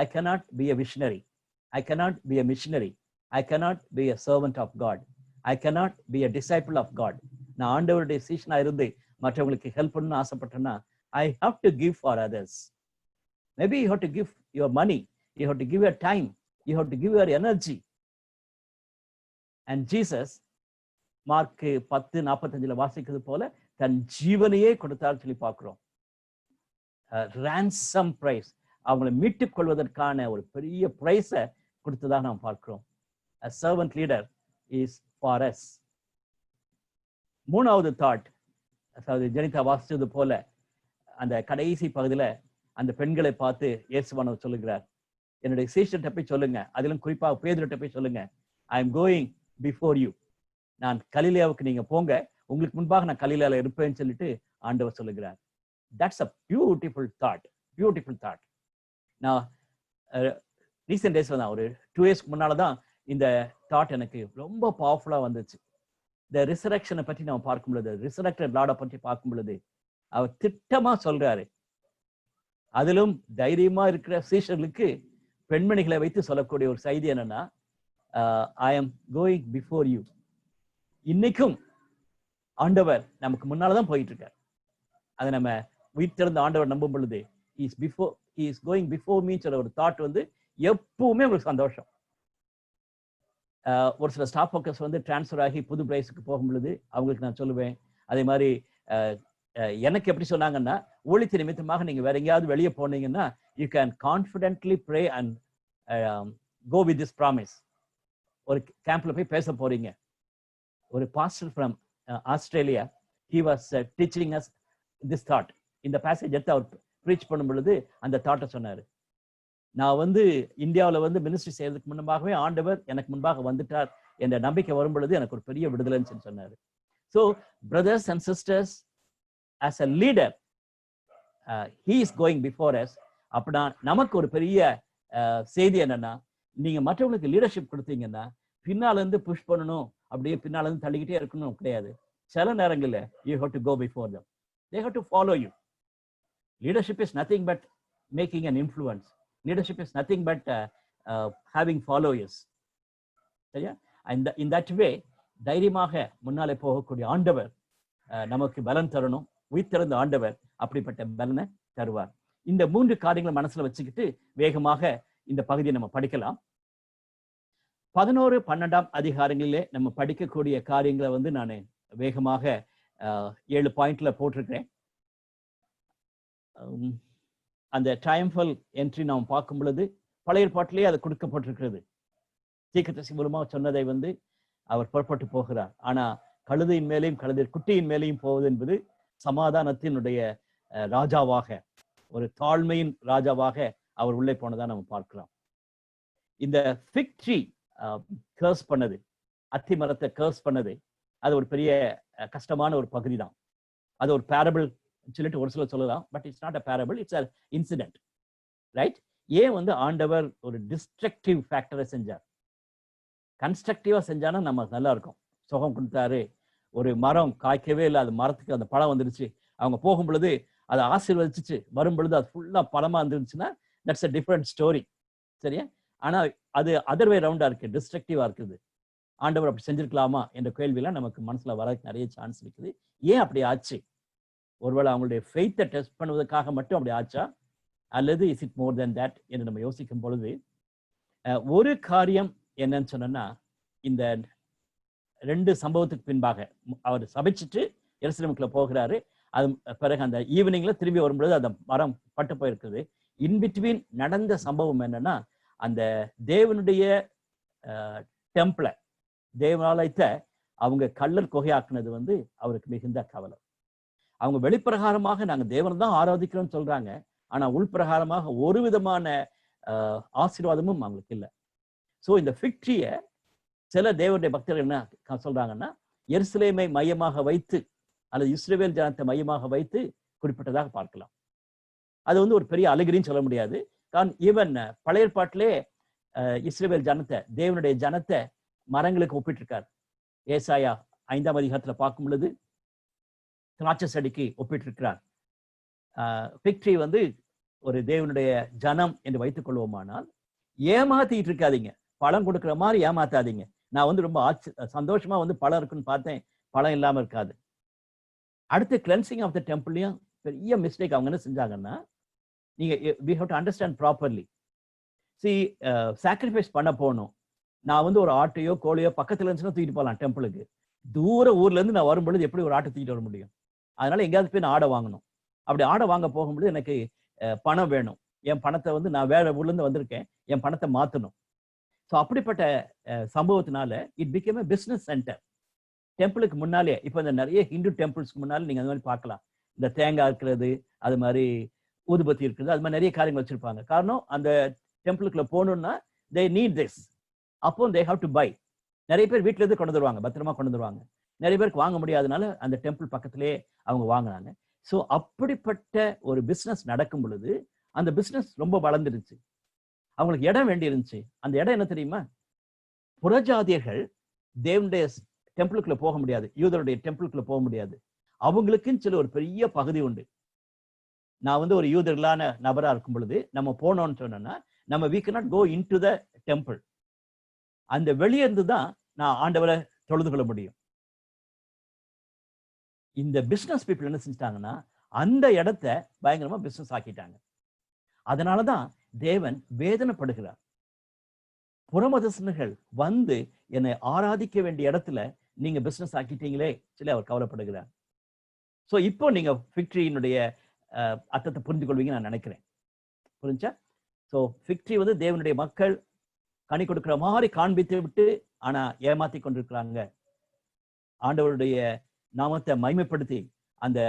I cannot be a visionary, I cannot be a missionary, I cannot be a servant of God, I cannot be a disciple of God. நான் ஆண்டவருடைய சீஷனா இருந்து மற்றவங்களுக்கு ஹெல்ப் பண்ணணும்னு ஆசைப்பட்டேன்னா I have to give for others. Maybe you have to give your money, you have to give your time, you have to give your energy. And Jesus, mark 10:45 வாசிக்கிறது போல தன் ஜீவனையே கொடுத்தார் சொல்லி பார்க்கிறோம். ransom price, அவங்களை மீட்டுக் கொள்வதற்கான ஒரு பெரிய பிரைஸை கொடுத்ததாக நாம் பார்க்கிறோம். A servant leader is for us. 3வது தாட், அதாவது ஜெனிதா வாசிச்சது போல அந்த கடைசி பகுதியில அந்த பெண்களை பார்த்து இயேசுவானவர் சொல்லுகிறார், என்னுடைய சீஷர்கிட்ட போய் சொல்லுங்க, அதிலும் குறிப்பாக பேதுருட்ட போய் சொல்லுங்க, I am going before you. நான் கலிலேயாவுக்கு நீங்க போங்க, உங்களுக்கு முன்பாக நான் கலிலேயால இருப்பேன்னு சொல்லிட்டு ஆண்டவர் சொல்லுகிறார். That's a beautiful thought, beautiful thought. நான் ரீசெண்ட் டேஸ்ல தான் ஒரு 2 இயர்ஸ்க்கு முன்னாலதான் இந்த தாட் எனக்கு ரொம்ப பவர்ஃபுல்லா வந்துச்சு. இந்த ரிசரக்ஷனை பற்றி நம்ம பார்க்கும் பொழுது, ரிசரக்டட் லார்டை பற்றி பார்க்கும் பொழுது அவர் திட்டமா சொல்றாரு. அதிலும் தைரியமா இருக்கிற சீஷர்களுக்கு பெண்மணிகளை வைத்து சொல்லக்கூடிய ஒரு செய்தி என்னன்னா, I am going before you. இன்னைக்கும் ஆண்டவர் நமக்கு முன்னாலதான் போயிட்டு இருக்கார். அதை நம்ம உயிர்த்தெழுந்த ஆண்டவர் நம்பும் பொழுது he is going before me சொல்ற ஒரு தாட் வந்து எப்பவுமே உங்களுக்கு சந்தோஷம். ஒரு சில ஸ்டாஃப் ஒர்க்கர்ஸ் வந்து டிரான்ஸ்ஃபர் ஆகி புது பிளேஸுக்கு போகும் பொழுது அவங்களுக்கு நான் சொல்லுவேன், அதே மாதிரி எனக்கு எப்படி சொன்னாங்கன்னா, ஊழியத்தின் நிமித்தமாக நீங்க வேற எங்கேயாவது வெளியே போனீங்கன்னா you can confidently pray and go with this promise. ஒரு கேம்ப்ல போய் பேச போறீங்க. ஒரு pastor from Australia, he was teaching us this thought. இந்த பேசேஜ் எடுத்து அவர் ப்ரீச் பண்ணும் பொழுது அந்த தாட்டை சொன்னாரு. நான் வந்து இந்தியாவில் வந்து மினிஸ்ட்ரி செய்யறதுக்கு முன்பாகவே ஆண்டவர் எனக்கு முன்பாக வந்துட்டார் என்ற நம்பிக்கை வரும் பொழுது எனக்கு ஒரு பெரிய விடுதலைன்னு சொன்னாரு. So brothers and sisters, as a leader, he is going before us. அப்படின்னா நமக்கு ஒரு பெரிய செய்தி என்னன்னா, நீங்க மற்றவங்களுக்கு லீடர்ஷிப் கொடுத்தீங்கன்னா பின்னால இருந்து புஷ் பண்ணணும், அப்படியே பின்னால இருந்து தள்ளிக்கிட்டே இருக்கணும் கிடையாது. சில நேரங்களில் you have to go before them, they have to follow you. Leadership is nothing but making an influence. Leadership is nothing but having followers. சரியா? in that way தைரியமாக முன்னாலே போகக்கூடிய ஆண்டவர் நமக்கு பலன் தரணும். உயிர்த்தெழுந்த ஆண்டவர் அப்படிப்பட்ட பலனை தருவார். இந்த 3 காரியங்களை மனசுல வச்சுக்கிட்டு வேகமாக இந்த பகுதியை நம்ம படிக்கலாம். 11, 12 அதிகாரங்களிலே நம்ம படிக்கக்கூடிய காரியங்களை வந்து நான் வேகமாக 7 பாயிண்ட்ல போட்டிருக்கிறேன். அந்த ட்ரையம்பல் என்ட்ரி நாம் பார்க்கும் பொழுது பழைய ஏற்பாட்டிலேயே அது கொடுக்கப்பட்டிருக்கிறது. தீர்க்கதரிசி மூலமாக சொன்னதை வந்து அவர் புறப்பட்டு போகிறார். ஆனா கழுதையின் மேலேயும் கழுதை குட்டியின் மேலேயும் போவது என்பது சமாதானத்தினுடைய ராஜாவாக, ஒரு தாழ்மையின் ராஜாவாக அவர் உள்ளே போனதா நம்ம பார்க்கலாம். இந்த ஃபிக் ட்ரீ கர்ஸ் பண்ணது, அத்தி மரத்தை கர்ஸ் பண்ணது, அது ஒரு பெரிய கஷ்டமான ஒரு பகுதி தான். அது ஒரு பேரபிள் சொல்லிட்டு ஒரு சிலர் சொல்லலாம், but it's not a parable, it's a incident, right? ஏன் வந்து ஆண்டவர் ஒரு டிஸ்ட்ரக்டிவ் ஃபேக்டரை செஞ்சார்? கன்ஸ்ட்ரக்டிவா செஞ்சானா நம்ம நல்லா இருக்கும். சுகம் கொடுத்தாரு, ஒரு மரம் காய்க்கவே இல்லை, அது மரத்துக்கு அந்த பழம் வந்துருச்சு, அவங்க போகும் பொழுது அதை ஆசீர்வதிச்சு வரும் பொழுது அது ஃபுல்லா பலமா இருந்துச்சுன்னா தட்ஸ் அ டிஃப்ரெண்ட் ஸ்டோரி. சரியா? ஆனா அது அதர் வே ரவுண்டா இருக்கு, டிஸ்ட்ரக்டிவா இருக்குது. ஆண்டவர் அப்படி செஞ்சிருக்கலாமா என்ற கேள்வியெல்லாம் நமக்கு மனசுல வர நிறைய சான்ஸ் இருக்குது. ஏன் அப்படி ஆச்சு? ஒருவேளை அவங்களுடைய ஃபெய்த்தை டெஸ்ட் பண்ணுவதற்காக மட்டும் அப்படி ஆச்சா, அல்லது is it more then that என்று நம்ம யோசிக்கும் பொழுது ஒரு காரியம் என்னன்னு சொன்னா, இந்த 2 சம்பவத்துக்கு பின்பாக அவர் சபிச்சுட்டு எருசலேமுக்குள்ள போகிறாரு. அது பிறகு அந்த ஈவினிங்ல திரும்பி வரும்பொழுது அந்த மரம் பட்டு போயிருக்குது. இன்பிட்வீன் நடந்த சம்பவம் என்னன்னா, அந்த தேவனுடைய டெம்பிள, தேவாலயத்தை அவங்க கள்ளர் குகையாக்குனது வந்து அவருக்கு மிகுந்த கவலை. அவங்க வெளிப்பிரகாரமாக நாங்க தேவன் தான் ஆராதிக்கிறோம்னு சொல்றாங்க, ஆனா உள்பிரகாரமாக ஒரு விதமான ஆசீர்வாதமும் அவங்களுக்கு இல்லை. ஸோ இந்த ஃபிக்ட்ரிய சில தேவனுடைய பக்தர்கள் என்ன சொல்றாங்கன்னா, எருசலேமை மையமாக வைத்து அல்லது இஸ்ரவேல் ஜனத்தை மையமாக வைத்து குறிப்பிட்டதாக பார்க்கலாம். அது வந்து ஒரு பெரிய அழகிரின்னு சொல்ல முடியாது. காரணம் ஈவன் பழைய ஏற்பாட்டிலே இஸ்ரவேல் ஜனத்தை, தேவனுடைய ஜனத்தை மரங்களுக்கு ஒப்பிட்டிருக்கார். ஏசாயா 5ஆம் அதிகாரத்துல பார்க்கும் பொழுது திராட்சை செடிக்கு ஒப்பிட்டிருக்கிறார். ஃபிக்ட்ரி வந்து ஒரு தேவனுடைய ஜனம் என்று வைத்துக் கொள்வோமானால், ஏமாத்திட்டு இருக்காதீங்க, பழம் கொடுக்குற மாதிரி ஏமாத்தாதீங்க. நான் வந்து ரொம்ப சந்தோஷமா வந்து பழம் இருக்குன்னு பார்த்தேன், பழம் இல்லாம இருக்காது. அடுத்து கிளென்சிங் ஆஃப் த டெம்பிள்லயும் பெரிய மிஸ்டேக் அவங்க என்ன செஞ்சாங்கன்னா, நீங்க we have to understand properly. see sacrifice பண்ண போகணும். நான் வந்து ஒரு ஆட்டையோ கோழியோ பக்கத்துல இருந்துச்சுன்னா தூக்கிட்டு போகலாம் டெம்பிளுக்கு. தூர ஊர்ல இருந்து நான் வரும்பொழுது எப்படி ஒரு ஆட்டை தூக்கிட்டு வர முடியும்? அதனால எங்கேயாவது போய் நான் ஆடை வாங்கணும். அப்படி ஆடை வாங்க போகும்பொழுது எனக்கு பணம் வேணும். என் பணத்தை வந்து நான் வேற ஊர்ல இருந்து வந்திருக்கேன், என் பணத்தை மாத்தணும். ஸோ அப்படிப்பட்ட சம்பவத்தினால it became a business centre. டெம்பிளுக்கு முன்னாலே, இப்போ இந்த நிறைய ஹிந்து டெம்பிள்ஸ்க்கு முன்னாலே நீங்க அந்த மாதிரி பார்க்கலாம், இந்த தேங்காய் இருக்கிறது, அது மாதிரி ஊதுபத்தி இருக்குது, அது மாதிரி நிறைய காரியங்கள் வச்சிருப்பாங்க. காரணம் அந்த டெம்பிளுக்குள்ள போகணும்னா தே நீட் திஸ். அப்போ தே ஹாவ் டு பை. நிறைய பேர் வீட்டுல இருந்து கொண்டு வருவாங்க, பத்திரமா கொண்டு வருவாங்க. நிறைய பேருக்கு வாங்க முடியாதனால அந்த டெம்பிள் பக்கத்திலே அவங்க வாங்கினாங்க. ஸோ அப்படிப்பட்ட ஒரு பிசினஸ் நடக்கும் பொழுது அந்த பிசினஸ் ரொம்ப வளர்ந்துருச்சு. அவங்களுக்கு இடம் வேண்டி இருந்துச்சு. அந்த இடம் என்ன தெரியுமா? புறஜாதியர்கள் தேவனுடைய டெம்பிளுக்குள்ள போக முடியாது, யூதருடைய டெம்பிளுக்குள்ள போக முடியாது. அவங்களுக்குன்னு சில ஒரு பெரிய பகுதி உண்டு. நான் வந்து ஒரு யூதர்களான நபரா இருக்கும் பொழுது நம்ம போனோம்னு சொன்னோம்னா, நம்ம we cannot go into the temple. அந்த வெளியே இருந்து தான் நான் ஆண்டவரை தொழுது கொள்ள முடியும். இந்த பிசினஸ் பீப்புள் என்ன செஞ்சிட்டாங்கன்னா, அந்த இடத்தை பயங்கரமா பிசினஸ் ஆக்கிட்டாங்க. அதனாலதான் தேவன் வேதனைப்படுகிறார். புறமதஸ்னர்கள் வந்து என்னை ஆராதிக்க வேண்டிய இடத்துல நீங்க பிசினஸ் ஆக்கிட்டீங்களே சொல்லி அவர் கவலைப்படுகிறார். ஸோ இப்போ நீங்க ஃபிக்ட்ரியினுடைய அர்த்தத்தை புரிந்து கொள்வீங்க நான் நினைக்கிறேன். புரிஞ்சா? ஸோ ஃபிக்ட்ரி வந்து தேவனுடைய மக்கள் கனி கொடுக்கிற மாதிரி காண்பித்து விட்டு ஆனா ஏமாத்தி கொண்டிருக்கிறாங்க. ஆண்டவருடைய நாமத்தை மகிமைப்படுத்தி அந்த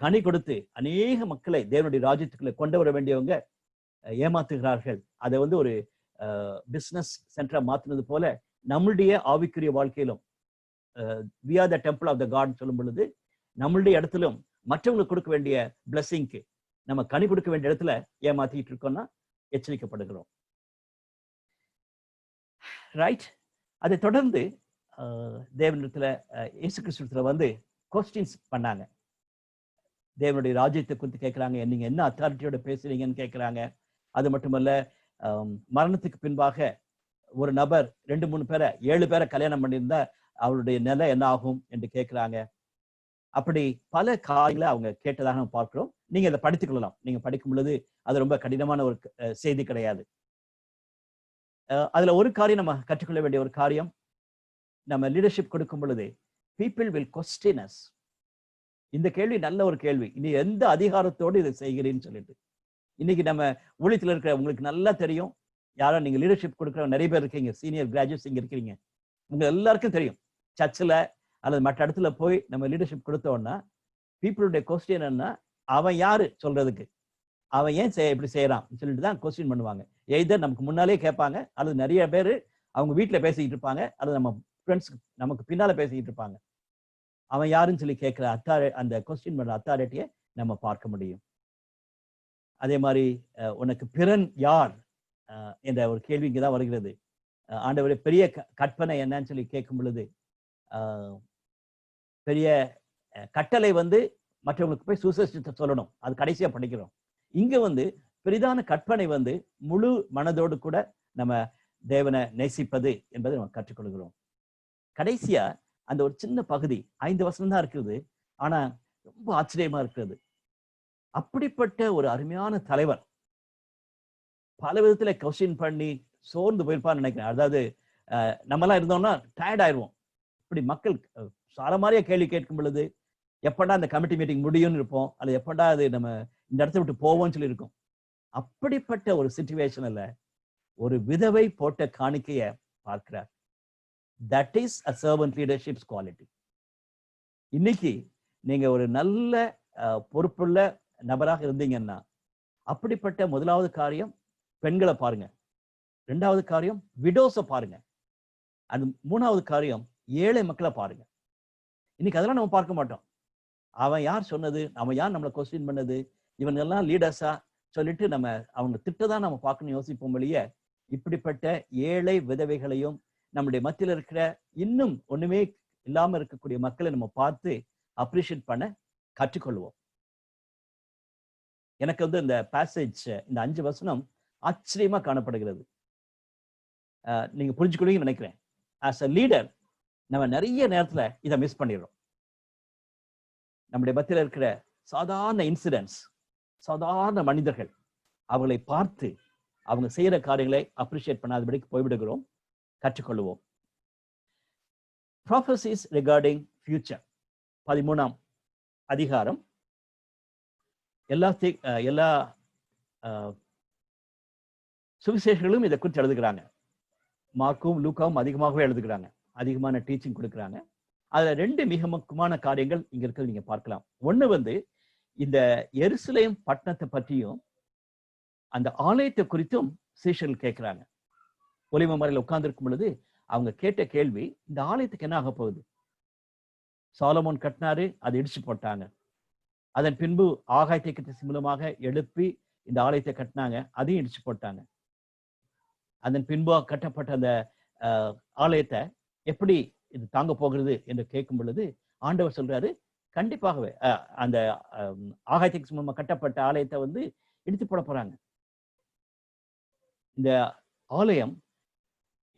கனி கொடுத்து அநேக மக்களை தேவனுடைய ராஜ்யத்துக்குள்ள கொண்டு வர வேண்டியவங்க ஏமாத்துகிறார்கள். அதை வந்து ஒரு பிசினஸ் சென்டரா மாத்தினது போல நம்மளுடைய ஆவிக்குரிய வாழ்க்கையிலும் we are the temple of the God சொல்லும் பொழுது நம்மளுடைய இடத்திலும் மற்றவங்களுக்கு கொடுக்க வேண்டிய பிளஸிங்க்கு நம்ம கனி கொடுக்க வேண்டிய இடத்துல ஏமாத்திட்டு இருக்கோம்னா எச்சரிக்கப்படுகிறோம். ரைட்? அதை தொடர்ந்து தேவனிடத்துல இயேசு கிறிஸ்துவத்துல வந்து கொஸ்டின்ஸ் பண்ணாங்க. தேவனுடைய ராஜ்யத்தை குறித்து கேட்கிறாங்க, நீங்க என்ன அத்தாரிட்டியோட பேசுறீங்கன்னு கேட்கிறாங்க. அது மட்டுமல்ல, மரணத்துக்கு பின்பாக ஒரு நபர் 2-3 பேரை 7 பேரை கல்யாணம் பண்ணியிருந்தா அவருடைய நிலை என்ன ஆகும் என்று கேட்கிறாங்க. அப்படி பல காரியங்களை அவங்க கேட்டதாக நம்ம பார்க்கிறோம். நீங்க இதை படித்துக் கொள்ளலாம். நீங்க படிக்கும் பொழுது அது ரொம்ப கடினமான ஒரு செய்தி கிடையாது. அதுல ஒரு காரியம் நம்ம கற்றுக்கொள்ள வேண்டிய ஒரு காரியம், நம்ம லீடர்ஷிப் கொடுக்கும் பொழுது people will question us. இந்த கேள்வி நல்ல ஒரு கேள்வி. இனி எந்த அதிகாரத்தோடு இதை செய்கிறேன்னு சொல்லிட்டு இன்னைக்கு நம்ம ஊழியத்தில் இருக்கிற உங்களுக்கு நல்லா தெரியும், யாரோ நீங்க லீடர்ஷிப் கொடுக்குற நிறைய பேர் இருக்கீங்க, சீனியர் கிராஜுவேட்ஸ் இங்க இருக்கிறீங்க, உங்க எல்லாருக்கும் தெரியும் சர்ச்சில் அல்லது மற்ற இடத்துல போய் நம்ம லீடர்ஷிப் கொடுத்தோம்னா பீப்புளுடைய கொஸ்டின் என்ன, அவன் யாரு சொல்றதுக்கு, அவன் ஏன் இப்படி செய்யறான் சொல்லிட்டு தான் கொஸ்டின் பண்ணுவாங்க. எய்தர் நமக்கு முன்னாலே கேட்பாங்க, அல்லது நிறைய பேர் அவங்க வீட்டுல பேசிக்கிட்டு இருப்பாங்க, அல்லது நம்ம ஃப்ரெண்ட்ஸ் நமக்கு பின்னால பேசிக்கிட்டு இருப்பாங்க. அவன் யாருன்னு சொல்லி கேட்கிற அந்த கொஸ்டின் பண்ற அத்தாரிட்டியை நம்ம பார்க்க முடியும். அதே மாதிரி உனக்கு பிறன் யார் என்ற ஒரு கேள்வி இங்கதான் வருகிறது. ஆண்டவரே பெரிய கற்பனை என்னன்னு சொல்லி கேட்கும் பொழுது பெரிய கட்டளை வந்து மற்றவங்களுக்கு போய் சுவிசேஷத்தை சொல்லணும். அது கடைசியா படிக்கிறோம். இங்க வந்து பெரிதான கற்பனை வந்து முழு மனதோடு கூட நம்ம தேவனை நேசிப்பது என்பதை நம்ம கற்றுக்கொள்கிறோம். கடைசியா அந்த ஒரு சின்ன பகுதி 5 வசனம் தான் இருக்குது. ஆனா ரொம்ப ஆச்சரியமா இருக்கிறது. அப்படிப்பட்ட ஒரு அருமையான தலைவர் பல விதத்துல கொஸ்டின் பண்ணி சோர்ந்து போயிருப்பான்னு நினைக்கிறேன். அதாவது நம்மலாம் இருந்தோம்னா டயர்ட் ஆயிடுவோம். இப்படி மக்கள் சாரமாரியா கேள்வி கேட்கும் பொழுது எப்படா அந்த கமிட்டி மீட்டிங் முடியும்னு இருப்போம், அல்லது எப்படா அது நம்ம இந்த இடத்த விட்டு போவோம்னு சொல்லி இருக்கும். அப்படிப்பட்ட ஒரு சிச்சுவேஷன்ல ஒரு விதவை போட்ட காணிக்கைய பார்க்கிறார். That is a servant leaderships quality. இன்னைக்கு நீங்க ஒரு நல்ல பொறுப்புள்ள நபராக இருந்தீங்கன்னா அப்படிப்பட்ட முதலாவது காரியம் பெண்களை பாருங்க, 2வது காரியம் விடோஸை பாருங்க, அது 3வது காரியம் ஏழை மக்களை பாருங்க. இன்னைக்கு அதெல்லாம் நம்ம பார்க்க மாட்டோம். அவன் யார் சொன்னது, அவன் யார் நம்மளை கொஸ்டின் பண்ணது, இவங்க எல்லாம் லீடர்ஸா சொல்லிட்டு நம்ம அவங்க திட்டதான் நம்ம பார்க்கணும் யோசிப்போம் வழிய இப்படிப்பட்ட ஏழை விதவைகளையும் நம்முடைய மத்தியில் இருக்கிற இன்னும் ஒண்ணுமே இல்லாம இருக்கக்கூடிய மக்களை நம்ம பார்த்து அப்ரிஷியேட் பண்ண கற்றுக்கொள்வோம். எனக்கு வந்து இந்த பேசேஜ் இந்த 5 வசனம் ஆச்சரியமா காணப்படுகிறது. நீங்க புரிஞ்சுக்கொள்வீங்கன்னு நினைக்கிறேன். ஆஸ் அ லீடர் நம்ம நிறைய நேரத்துல இதை மிஸ் பண்ணிடுறோம். நம்முடைய மத்தியில் இருக்கிற சாதாரண இன்சிடென்ட்ஸ், சாதாரண மனிதர்கள், அவங்களை பார்த்து அவங்க செய்யற காரியங்களை அப்ரிஷியேட் பண்ணாதபடிக்கு போய்விடுகிறோம். கற்றுக்கொள்வோம். Prophecies regarding future 13ஆம் அதிகாரம். எல்லா சுவிசேஷர்களும் இதை குறித்து எழுதுகிறாங்க. மார்க்கும் லூக்காவும் அதிகமாகவே எழுதுகிறாங்க, அதிகமான டீச்சிங் கொடுக்குறாங்க. அதுல 2 மிக முக்கியமான காரியங்கள் இங்க இருக்கிறது நீங்க பார்க்கலாம். ஒண்ணு வந்து இந்த எருசலேம் பட்டணத்தை பற்றியும் அந்த ஆலயத்தை குறித்தும் சீஷர்கள் கேட்கிறாங்க. ஒலிவ மலையில உட்கார்ந்து இருக்கும் பொழுது அவங்க கேட்ட கேள்வி, இந்த ஆலயத்துக்கு என்ன ஆக போகுது? சாலமோன் கட்டினாரு, அதை இடிச்சு போட்டாங்க. அதன் பின்பு ஆகாயத்தை மூலமாக எழுப்பி இந்த ஆலயத்தை கட்டினாங்க, அதையும் இடிச்சு போட்டாங்க. அதன் பின்பு கட்டப்பட்ட அந்த ஆலயத்தை எப்படி இது தாங்க போகிறது என்று கேட்கும் பொழுது ஆண்டவர் சொல்றாரு, கண்டிப்பாகவே அந்த ஆகாயத்துக்கு மூலமா கட்டப்பட்ட ஆலயத்தை வந்து இடித்து போட போறாங்க. இந்த ஆலயம்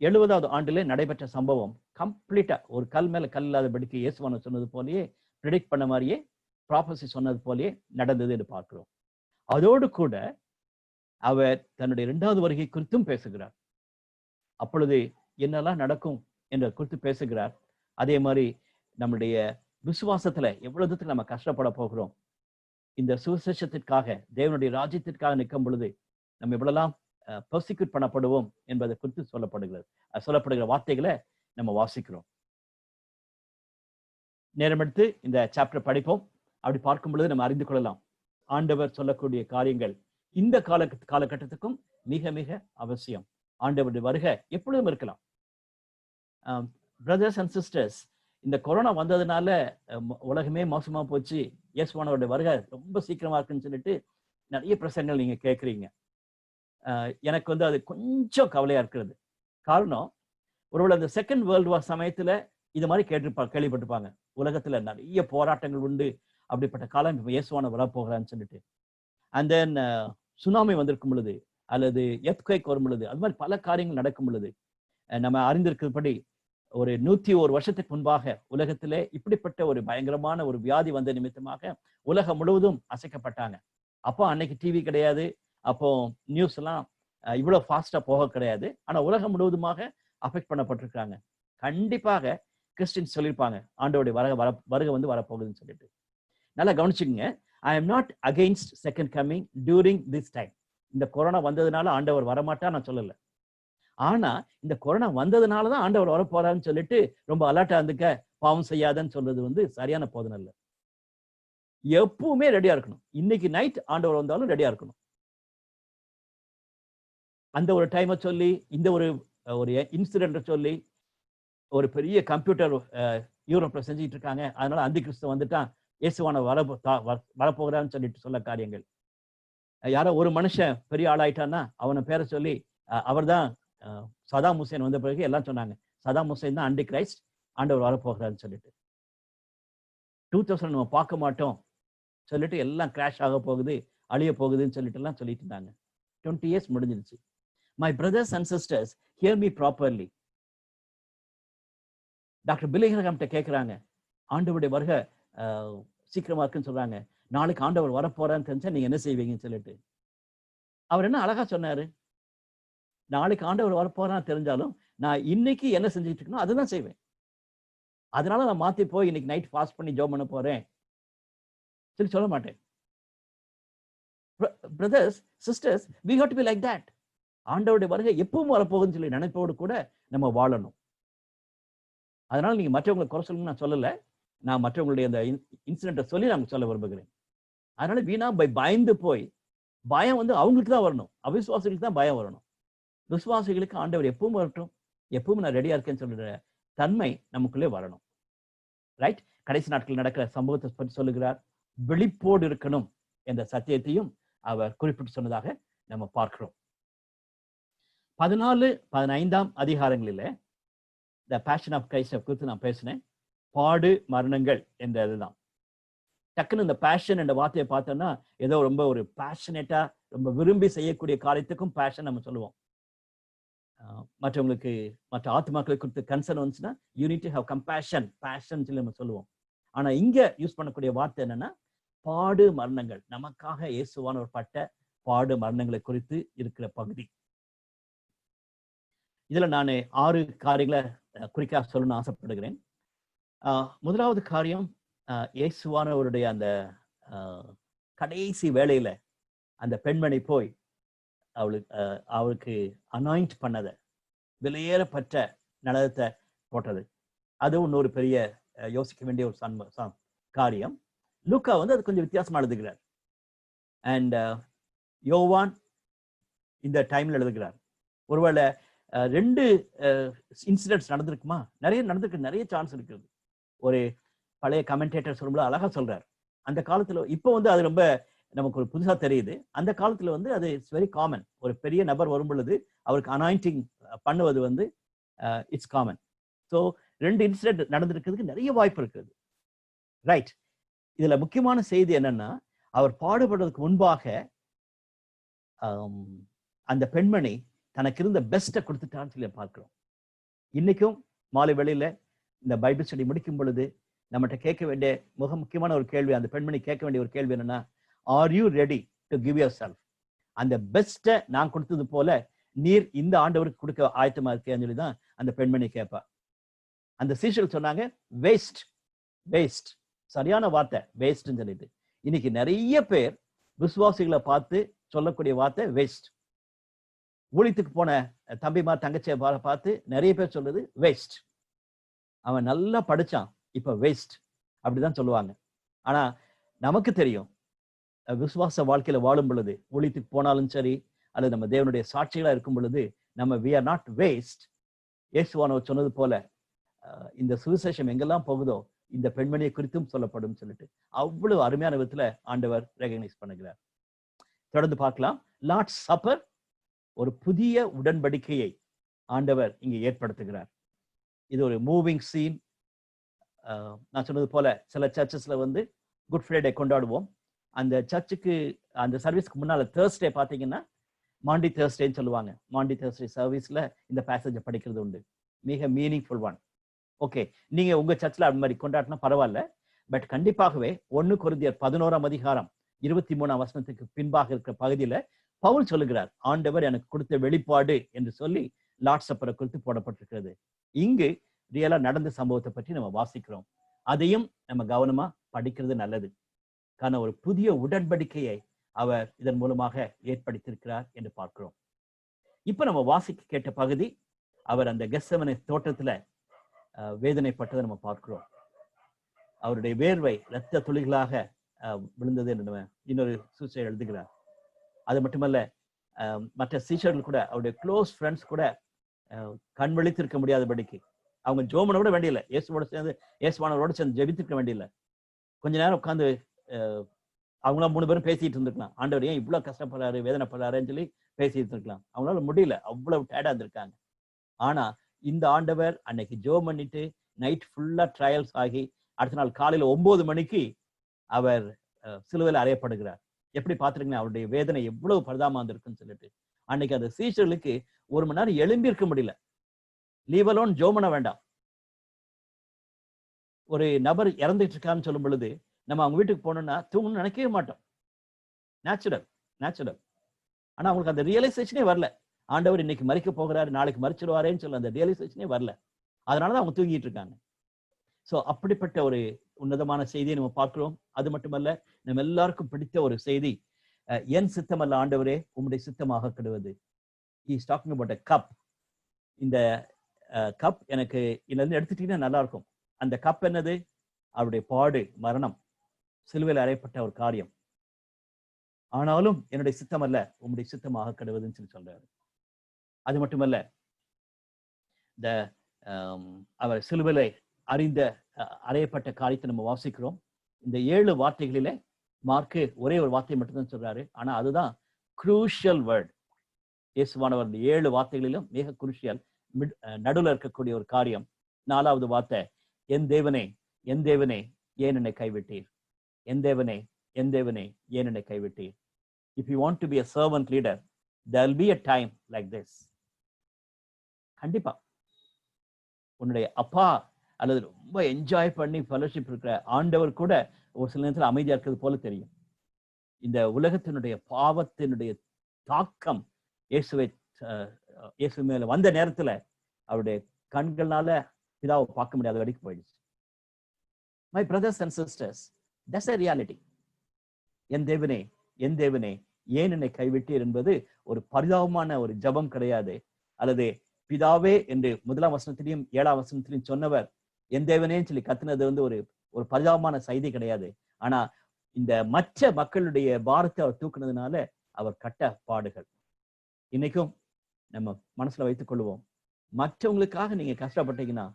70வது ஆண்டிலே நடைபெற்ற சம்பவம். கம்ப்ளீட்டா ஒரு கல் மேல கல் இல்லாதபடிக்கு இயேசுவான சொன்னது போலயே, ப்ரெடிக்ட் பண்ண மாதிரியே, ப்ராபசி சொன்னது போலயே நடந்தது என்று பார்க்கிறோம். அதோடு கூட அவர் தன்னுடைய 2வது வருகை குறித்தும் பேசுகிறார். அப்பொழுது என்னெல்லாம் நடக்கும் என்ற குறித்து பேசுகிறார். அதே மாதிரி நம்முடைய விசுவாசத்துல எவ்வளவு தூரத்துக்கு நம்ம கஷ்டப்பட போகிறோம், இந்த சுவிசேஷத்திற்காக தேவனுடைய ராஜ்யத்திற்காக நிற்கும் பொழுது நம்ம எவ்வளவு பெர்சிக்யூட் பண்ணப்படுவோம் என்பதை குறித்து சொல்லப்படுகிற வார்த்தைகளை நம்ம வாசிக்கிறோம். நேரம் எடுத்து இந்த சாப்டர் படிப்போம். அப்படி பார்க்கும் பொழுது நம்ம அறிந்து கொள்ளலாம் ஆண்டவர் சொல்லக்கூடிய காரியங்கள் இந்த காலகட்டத்துக்கும் மிக மிக அவசியம். ஆண்டவருடைய வருகை எப்பொழுதும் இருக்கலாம். பிரதர்ஸ் அண்ட் சிஸ்டர்ஸ், இந்த கொரோனா வந்ததுனால உலகமே மோசமா போச்சு, இயேசுவானவருடைய வருகை ரொம்ப சீக்கிரமா இருக்குன்னு சொல்லிட்டு நிறைய பிரசங்கங்கள் நீங்க கேட்குறீங்க. எனக்கு வந்து அது கொஞ்சம் கவலையா இருக்கிறது. காரணம், ஒருவேளை அந்த செகண்ட் வேர்ல்டு வார் சமயத்துல இது மாதிரி கேள்விப்பட்டிருப்பாங்க. உலகத்துல நிறைய போராட்டங்கள் உண்டு, அப்படிப்பட்ட காலம் இப்ப இயேசுவான வரப்போகிறான்னு சொல்லிட்டு. அண்ட் தென் சுனாமி வந்திருக்கும் பொழுது, அல்லது எர்த்குவேக் வரும் பொழுது, அது மாதிரி பல காரியங்கள் நடக்கும் பொழுது நம்ம அறிந்திருக்கிறபடி ஒரு 101 வருஷத்துக்கு முன்பாக உலகத்திலே இப்படிப்பட்ட ஒரு பயங்கரமான ஒரு வியாதி வந்த நிமித்தமாக உலகம் முழுவதும் அசைக்கப்பட்டாங்க. அப்போ அன்னைக்கு டிவி கிடையாது, அப்போ நியூஸ் எல்லாம் இவ்வளவு ஃபாஸ்டா போக கிடையாது. ஆனா உலகம் முழுவதுமாக அஃபெக்ட் பண்ணப்பட்டிருக்காங்க. கண்டிப்பாக கிறிஸ்டியன்ஸ் சொல்லியிருப்பாங்க ஆண்டவருடைய வருகை வந்து வரப்போகுதுன்னு சொல்லிட்டு. நல்லா கவனிச்சுங்க. I am not against second coming during this time. இந்த கொரோனா வந்ததுனால ஆண்டவர் வரமாட்டா நான் சொல்லல. ஆனா இந்த கொரோனா வந்ததுனாலதான் ஆண்டவர் வரப்போறாருன்னு சொல்லிட்டு ரொம்ப அலர்ட்டா இருந்துக்க, பாவம் செய்யாதன்னு சொல்றது வந்து சரியான போதனை இல்லை. எப்பவுமே ரெடியா இருக்கணும். இன்னைக்கு நைட் ஆண்டவர் வந்தாலும் ரெடியா இருக்கணும். அந்த ஒரு டைமை சொல்லி, இந்த ஒரு இன்சிடென்ட் சொல்லி ஒரு பெரிய கம்ப்யூட்டர் யூரோப்ல செஞ்சுட்டு இருக்காங்க, அதனால அந்தி கிறிஸ்து வந்துட்டான், இயேசுவான வரப்போகிறான்னு சொல்லிட்டு சொல்ல காரியங்கள். யாரோ ஒரு மனுஷன் பெரிய ஆளாயிட்டான்னா அவனை பேரை சொல்லி அவர் தான் சதாம் ஹுசேன் வந்த பிறகு எல்லாம் சொன்னாங்க, சதாம் ஹுசேன் தான் அண்டி கிரைஸ்ட், ஆண்டவர் வரப்போகிறான்னு சொல்லிட்டு. 2000 நம்ம பார்க்க மாட்டோம் சொல்லிட்டு எல்லாம் கிராஷ் ஆக போகுது, அழிய போகுதுன்னு சொல்லிட்டு எல்லாம் சொல்லிட்டு இருந்தாங்க. 20 years முடிஞ்சிருச்சு. My brothers and sisters, hear me properly. Doctor Billy Graham கிட்ட கேட்குறாங்க, ஆண்டவருடைய வருகை சீக்கிரமா இருக்குன்னு சொல்றாங்க, நாளைக்கு ஆண்டவர் வரப்போறான்னு தெரிஞ்சா நீங்க என்ன செய்வீங்கன்னு சொல்லிட்டு அவர் என்ன அழகா சொன்னாரு, நாளைக்கு ஆண்டவர் வரப்போறான்னு தெரிஞ்சாலும் நான் இன்னைக்கு என்ன செஞ்சுட்டு இருக்கணும் அதுதான் செய்வேன். அதனால நான் மாத்தி போய் இன்னைக்கு நைட் ஃபாஸ்ட் பண்ணி ஜோம் பண்ண போறேன் சொல்லி சொல்ல மாட்டேன். Brothers sisters, we have to be like that. ஆண்டவருடைய வருகை எப்பவும் வரப்போகுதுன்னு சொல்லி நினைப்போடு கூட நம்ம வாழணும். அதனால நீங்க மற்றவங்களை குறை சொல்லுங்க நான் சொல்லல, நான் மற்றவங்களுடைய அந்த இன்சிடென்ட்டை சொல்லி நான் சொல்ல விரும்புகிறேன். அதனால வீணா பயந்து போய், பயம் வந்து அவங்களுக்கு தான் வரணும், அவிசுவாசிகளுக்கு தான் பயம் வரணும். விசுவாசிகளுக்கு ஆண்டவர் எப்பவும் வரட்டும், எப்பவும் நான் ரெடியா இருக்கேன்னு சொல்ற தன்மை நமக்குள்ளே வரணும். ரைட்? கடைசி நாட்களில் நடக்கிற சம்பவத்தை பற்றி சொல்லுகிறார். விழிப்போடு இருக்கணும் என்ற சத்தியத்தையும் அவர் குறிப்பிட்டு சொன்னதாக நம்ம பார்க்கிறோம். 14-15 அதிகாரங்களில த பேஷன் ஆஃப் கிரைஸ்ட் குறித்து நான் பேசினேன். பாடு மரணங்கள் என்றதுதான். டக்குன்னு இந்த பேஷன் என்ற வார்த்தையை பார்த்தோம்னா ஏதோ ரொம்ப ஒரு பேஷனேட்டா ரொம்ப விரும்பி செய்யக்கூடிய காரியத்துக்கும் பேஷன் நம்ம சொல்லுவோம். மற்றவங்களுக்கு மற்ற ஆத்மாக்களை குறித்து கன்சர்ன் வந்துச்சுன்னா you need to have compassion, passion சொல்லி நம்ம சொல்லுவோம். ஆனா இங்க யூஸ் பண்ணக்கூடிய வார்த்தை என்னன்னா பாடு மரணங்கள். நமக்காக இயேசுவானவர் பட்ட பாடு மரணங்களை குறித்து இருக்கிற பகுதி. இதுல நான் 6 காரியங்களை குறிக்க சொல்லணும்னு ஆசைப்படுகிறேன். முதலாவது காரியம், இயேசுவானவருடைய அந்த கடைசி வேளையில அந்த பெண்மணி போய் அவளுக்கு அனாயிண்ட் பண்ணத, விலையேறப்பட்ட நடனத்தை போட்டது. அது இன்னொரு பெரிய யோசிக்க வேண்டிய ஒரு காரியம். லூக்கா வந்து அது கொஞ்சம் வித்தியாசமா எழுதுகிறார். அண்ட் யோவான் இந்த டைம்ல எழுதுகிறார். ஒருவேளை 2 இன்சிடென்ட்ஸ் நடந்திருக்குமா? நிறைய சான்ஸ் இருக்குது. ஒரு பழைய கமெண்டேட்டர் சொல்லும்போது அழகா சொல்றார், அந்த காலத்துல இப்போ வந்து அது ரொம்ப நமக்கு ஒரு புதுசா தெரியுது. அந்த காலத்துல வந்து அது இட்ஸ் வெரி காமன். ஒரு பெரிய நபர் வரும் பொழுது அவருக்கு அனாயிண்டிங் பண்ணுவது வந்து இட்ஸ் காமன். ஸோ 2 இன்சிடென்ட் நடந்திருக்கிறதுக்கு நிறைய வாய்ப்பு இருக்குது. ரைட்? இதுல முக்கியமான செய்தி என்னன்னா, அவர் பாடுபடுறதுக்கு முன்பாக அந்த பெண்மணி தனக்கு இருந்த பெஸ்ட்டை கொடுத்துட்டான்னு சொல்லி பார்க்கிறோம். இன்னைக்கும் மாலை வேளையில இந்த பைபிள் ஸ்டடி முடிக்கும் பொழுது நம்மகிட்ட கேட்க வேண்டிய முக்கியமான ஒரு கேள்வி, அந்த பெண்மணி கேட்க வேண்டிய ஒரு கேள்வி என்னன்னா, are you ready to give your self? அந்த பெஸ்ட்டை நான் கொடுத்தது போல நீர் இந்த ஆண்டவருக்கு கொடுக்க ஆயத்தமா இருக்கேன்னு சொல்லி தான் அந்த பெண்மணி கேட்பா. அந்த சீஷர்கள் சொன்னாங்க வேஸ்ட், வேஸ்ட். சரியான வார்த்தை வேஸ்ட்ன்னு சொல்லிட்டு. இன்னைக்கு நிறைய பேர் விசுவாசிகளை பார்த்து சொல்லக்கூடிய வார்த்தை வேஸ்ட். ஊழியத்துக்கு போன தம்பிமா தங்கச்சியை பார்த்து நிறைய பேர் சொல்றது வேஸ்ட். அவன் நல்லா படிச்சான், இப்ப வேஸ்ட், அப்படிதான் சொல்லுவாங்க. ஆனா நமக்கு தெரியும், விசுவாச வாழ்க்கையில வாழும் பொழுது, ஊழியத்துக்கு போனாலும் சரி அல்லது நம்ம தேவனுடைய சாட்சிகளா இருக்கும் பொழுது, நம்ம we are not waste. இயேசுவானவர் சொன்னது போல இந்த சுவிசேஷம் எங்கெல்லாம் போகுதோ இந்த பெண்மணியை குறித்தும் சொல்லப்படும் சொல்லிட்டு அவ்வளவு அருமையான விதத்துல ஆண்டவர் ரெகக்னைஸ் பண்ணுகிறார். தொடர்ந்து பார்க்கலாம். லார்ட்ஸ் சப்பர், ஒரு புதிய உடன்படிக்கையை ஆண்டவர் இங்கே ஏற்படுத்துகிறார். இது ஒரு மூவிங் சீன். நான் சொன்னது போல சில சர்ச்சஸ்ல வந்து குட் ஃப்ரைடே கொண்டாடுவோம். அந்த சர்ச்சுக்கு அந்த சர்வீஸ்க்கு முன்னால தேர்ஸ்டே பார்த்தீங்கன்னா மாண்டி தேர்ஸ்டேன்னு சொல்லுவாங்க. மாண்டி தேர்ஸ்டே சர்வீஸ்ல இந்த பேசேஜை படிக்கிறது உண்டு. மிக மீனிங்ஃபுல் ஒன். ஓகே, நீங்க உங்க சர்ச்சில் அது மாதிரி கொண்டாடினா பரவாயில்ல. பட் கண்டிப்பாகவே 1 கொரிந்தியர் 11:23 பின்பாக இருக்கிற பகுதியில பவுல் சொல்லுகிறார், ஆண்டவர் எனக்கு கொடுத்த வெளிப்பாடு என்று சொல்லி லார்ட்ஸ் சப்பரை குறித்து போடப்பட்டிருக்கிறது. இங்கு ரியலா நடந்த சம்பவத்தை பற்றி நம்ம வாசிக்கிறோம். அதையும் நம்ம கவனமா படிக்கிறது நல்லது. காரணம் ஒரு புதிய உடன்படிக்கையை அவர் இதன் மூலமாக ஏற்படுத்தியிருக்கிறார் என்று பார்க்கிறோம். இப்ப நம்ம வாசிக்க கேட்ட பகுதி, அவர் அந்த கெத்செமனே தோட்டத்துல வேதனைப்பட்டதை நம்ம பார்க்கிறோம். அவருடைய வேர்வை இரத்த துளிகளாக விழுந்தது என்று இன்னொரு சூசை எழுதுகிறார். அது மட்டுமல்ல, மற்ற சீஷர்கள் கூட, அவருடைய க்ளோஸ் ஃப்ரெண்ட்ஸ் கூட கண் விழித்திருக்க முடியாதபடிக்கு அவங்க ஜோமனை கூட வேண்டியில்லை, இயேசுவானவரோட சேர்ந்து ஜெபித்திருக்க வேண்டியில்லை. கொஞ்ச நேரம் உட்காந்து அவங்களாம் 3 பேரும் பேசிட்டு இருந்திருக்கலாம், ஆண்டவர் ஏன் இவ்வளவு கஷ்டப்படுறாரு வேதனைப்படுறாருன்னு சொல்லி பேசிட்டு இருக்கலாம். அவங்களால முடியல, அவ்வளவு டயர்டா இருந்திருக்காங்க. ஆனா இந்த ஆண்டவர் அன்னைக்கு ஜோம் பண்ணிட்டு நைட் ஃபுல்லா ட்ரையல்ஸ் ஆகி அடுத்த நாள் காலையில 9 மணிக்கு அவர் சிலுவையில் அறையப்படுகிறார். எப்படி பார்த்துருக்கீங்க அவருடைய வேதனை எவ்வளவு பரிதாபமா இருந்திருக்குன்னு சொல்லிட்டு. அன்னைக்கு அந்த சீஷர்களுக்கு 1 மணி நேரம் எழும்பி இருக்க முடியல. லீவ் அலோன் ஜோம் பண்ண வேண்டாம். ஒரு நபர் இறந்துட்டு இருக்கான்னு சொல்லும் பொழுது நம்ம அவங்க வீட்டுக்கு போனோம்னா தூங்கணும்னு நினைக்கவே மாட்டோம். நேச்சுரல். ஆனா அவங்களுக்கு அந்த ரியலைசேஷனே வரல. ஆண்டவர் இன்னைக்கு மறிக்க போகிறாரு, நாளைக்கு மறிச்சிருவாரேன்னு சொல்ல அந்த ரியலைசேஷனே வரல. அதனாலதான் அவங்க தூங்கிட்டு இருக்காங்க. ஸோ அப்படிப்பட்ட ஒரு உன்னதமான செய்தியை நம்ம பார்க்கிறோம். அது மட்டுமல்ல, நம்ம எல்லாருக்கும் பிடித்த ஒரு செய்தி, என் சித்தம் அல்ல ஆண்டவரே உம்முடைய சித்தமாக கெடுவது. Is talking about a cup. இந்த கப் எனக்கு இதுல இருந்து எடுத்துட்டீங்கன்னா நல்லா இருக்கும். அந்த கப் என்னது? அவருடைய பாடு, மரணம், சிலுவையில் அறையப்பட்ட ஒரு காரியம். ஆனாலும் என்னுடைய சித்தம் அல்ல உம்முடைய சித்தமாக கெடுவதுன்னு சொல்லி சொல்றாரு. அது மட்டுமல்ல, இந்த அவர் சிலுவையிலே அறையப்பட்ட காரியத்தை நம்ம வாசிக்கிறோம். இந்த 7 வார்த்தைகளிலே மார்க்கு ஒரே ஒரு வார்த்தை மட்டும்தான் சொல்றாரு. ஆனா அதுதான் குரூஷியல் வேர்ட். இயேசுவானவர் 7 வார்த்தைகளிலும் மிக குரூஷியல், நடுவில் இருக்கக்கூடிய ஒரு காரியம். 4வது வார்த்தை, என் தேவனே என் தேவனே ஏன் என்னை கைவிட்டீர், என் தேவனே என் தேவனே ஏன் என்னை கைவிட்டீர். If you want to be a servant leader, there will be a time like this. கண்டிப்பா உன்னுடைய அப்பா அல்லது ரொம்ப என்ஜாய் பண்ணி ஃபெலோஷிப் இருக்கிற ஆண்டவர் கூட ஒரு சில நேரத்தில் அமைதியா இருக்கிறது போல தெரியும். இந்த உலகத்தினுடைய பாவத்தினுடைய தாக்கம் இயேசு மேல வந்த நேரத்துல அவருடைய கண்கள்னால பிதாவை பார்க்க முடியாத வரைக்கும் போயிடுச்சு. My brothers and sisters, that's a reality. என் தேவனே என் தேவனே ஏன் என்னை கைவிட்டீர் என்பது ஒரு பரிதாபமான ஒரு ஜபம் கிடையாது. அல்லது பிதாவே என்று 1ஆம் வசனத்திலையும் 7ஆம் வசனத்திலையும் சொன்னவர் என் தேவனேன்னு சொல்லி கத்துனது வந்து ஒரு பரிதாபமான செய்தி கிடையாது. ஆனா இந்த மற்ற மக்களுடைய பாரத்தை அவர் தூக்குனதுனால அவர் கட்ட பாடுகள். இன்னைக்கும் நம்ம மனசுல வைத்துக் கொள்வோம், மற்றவங்களுக்காக நீங்க கஷ்டப்பட்டீங்கன்னா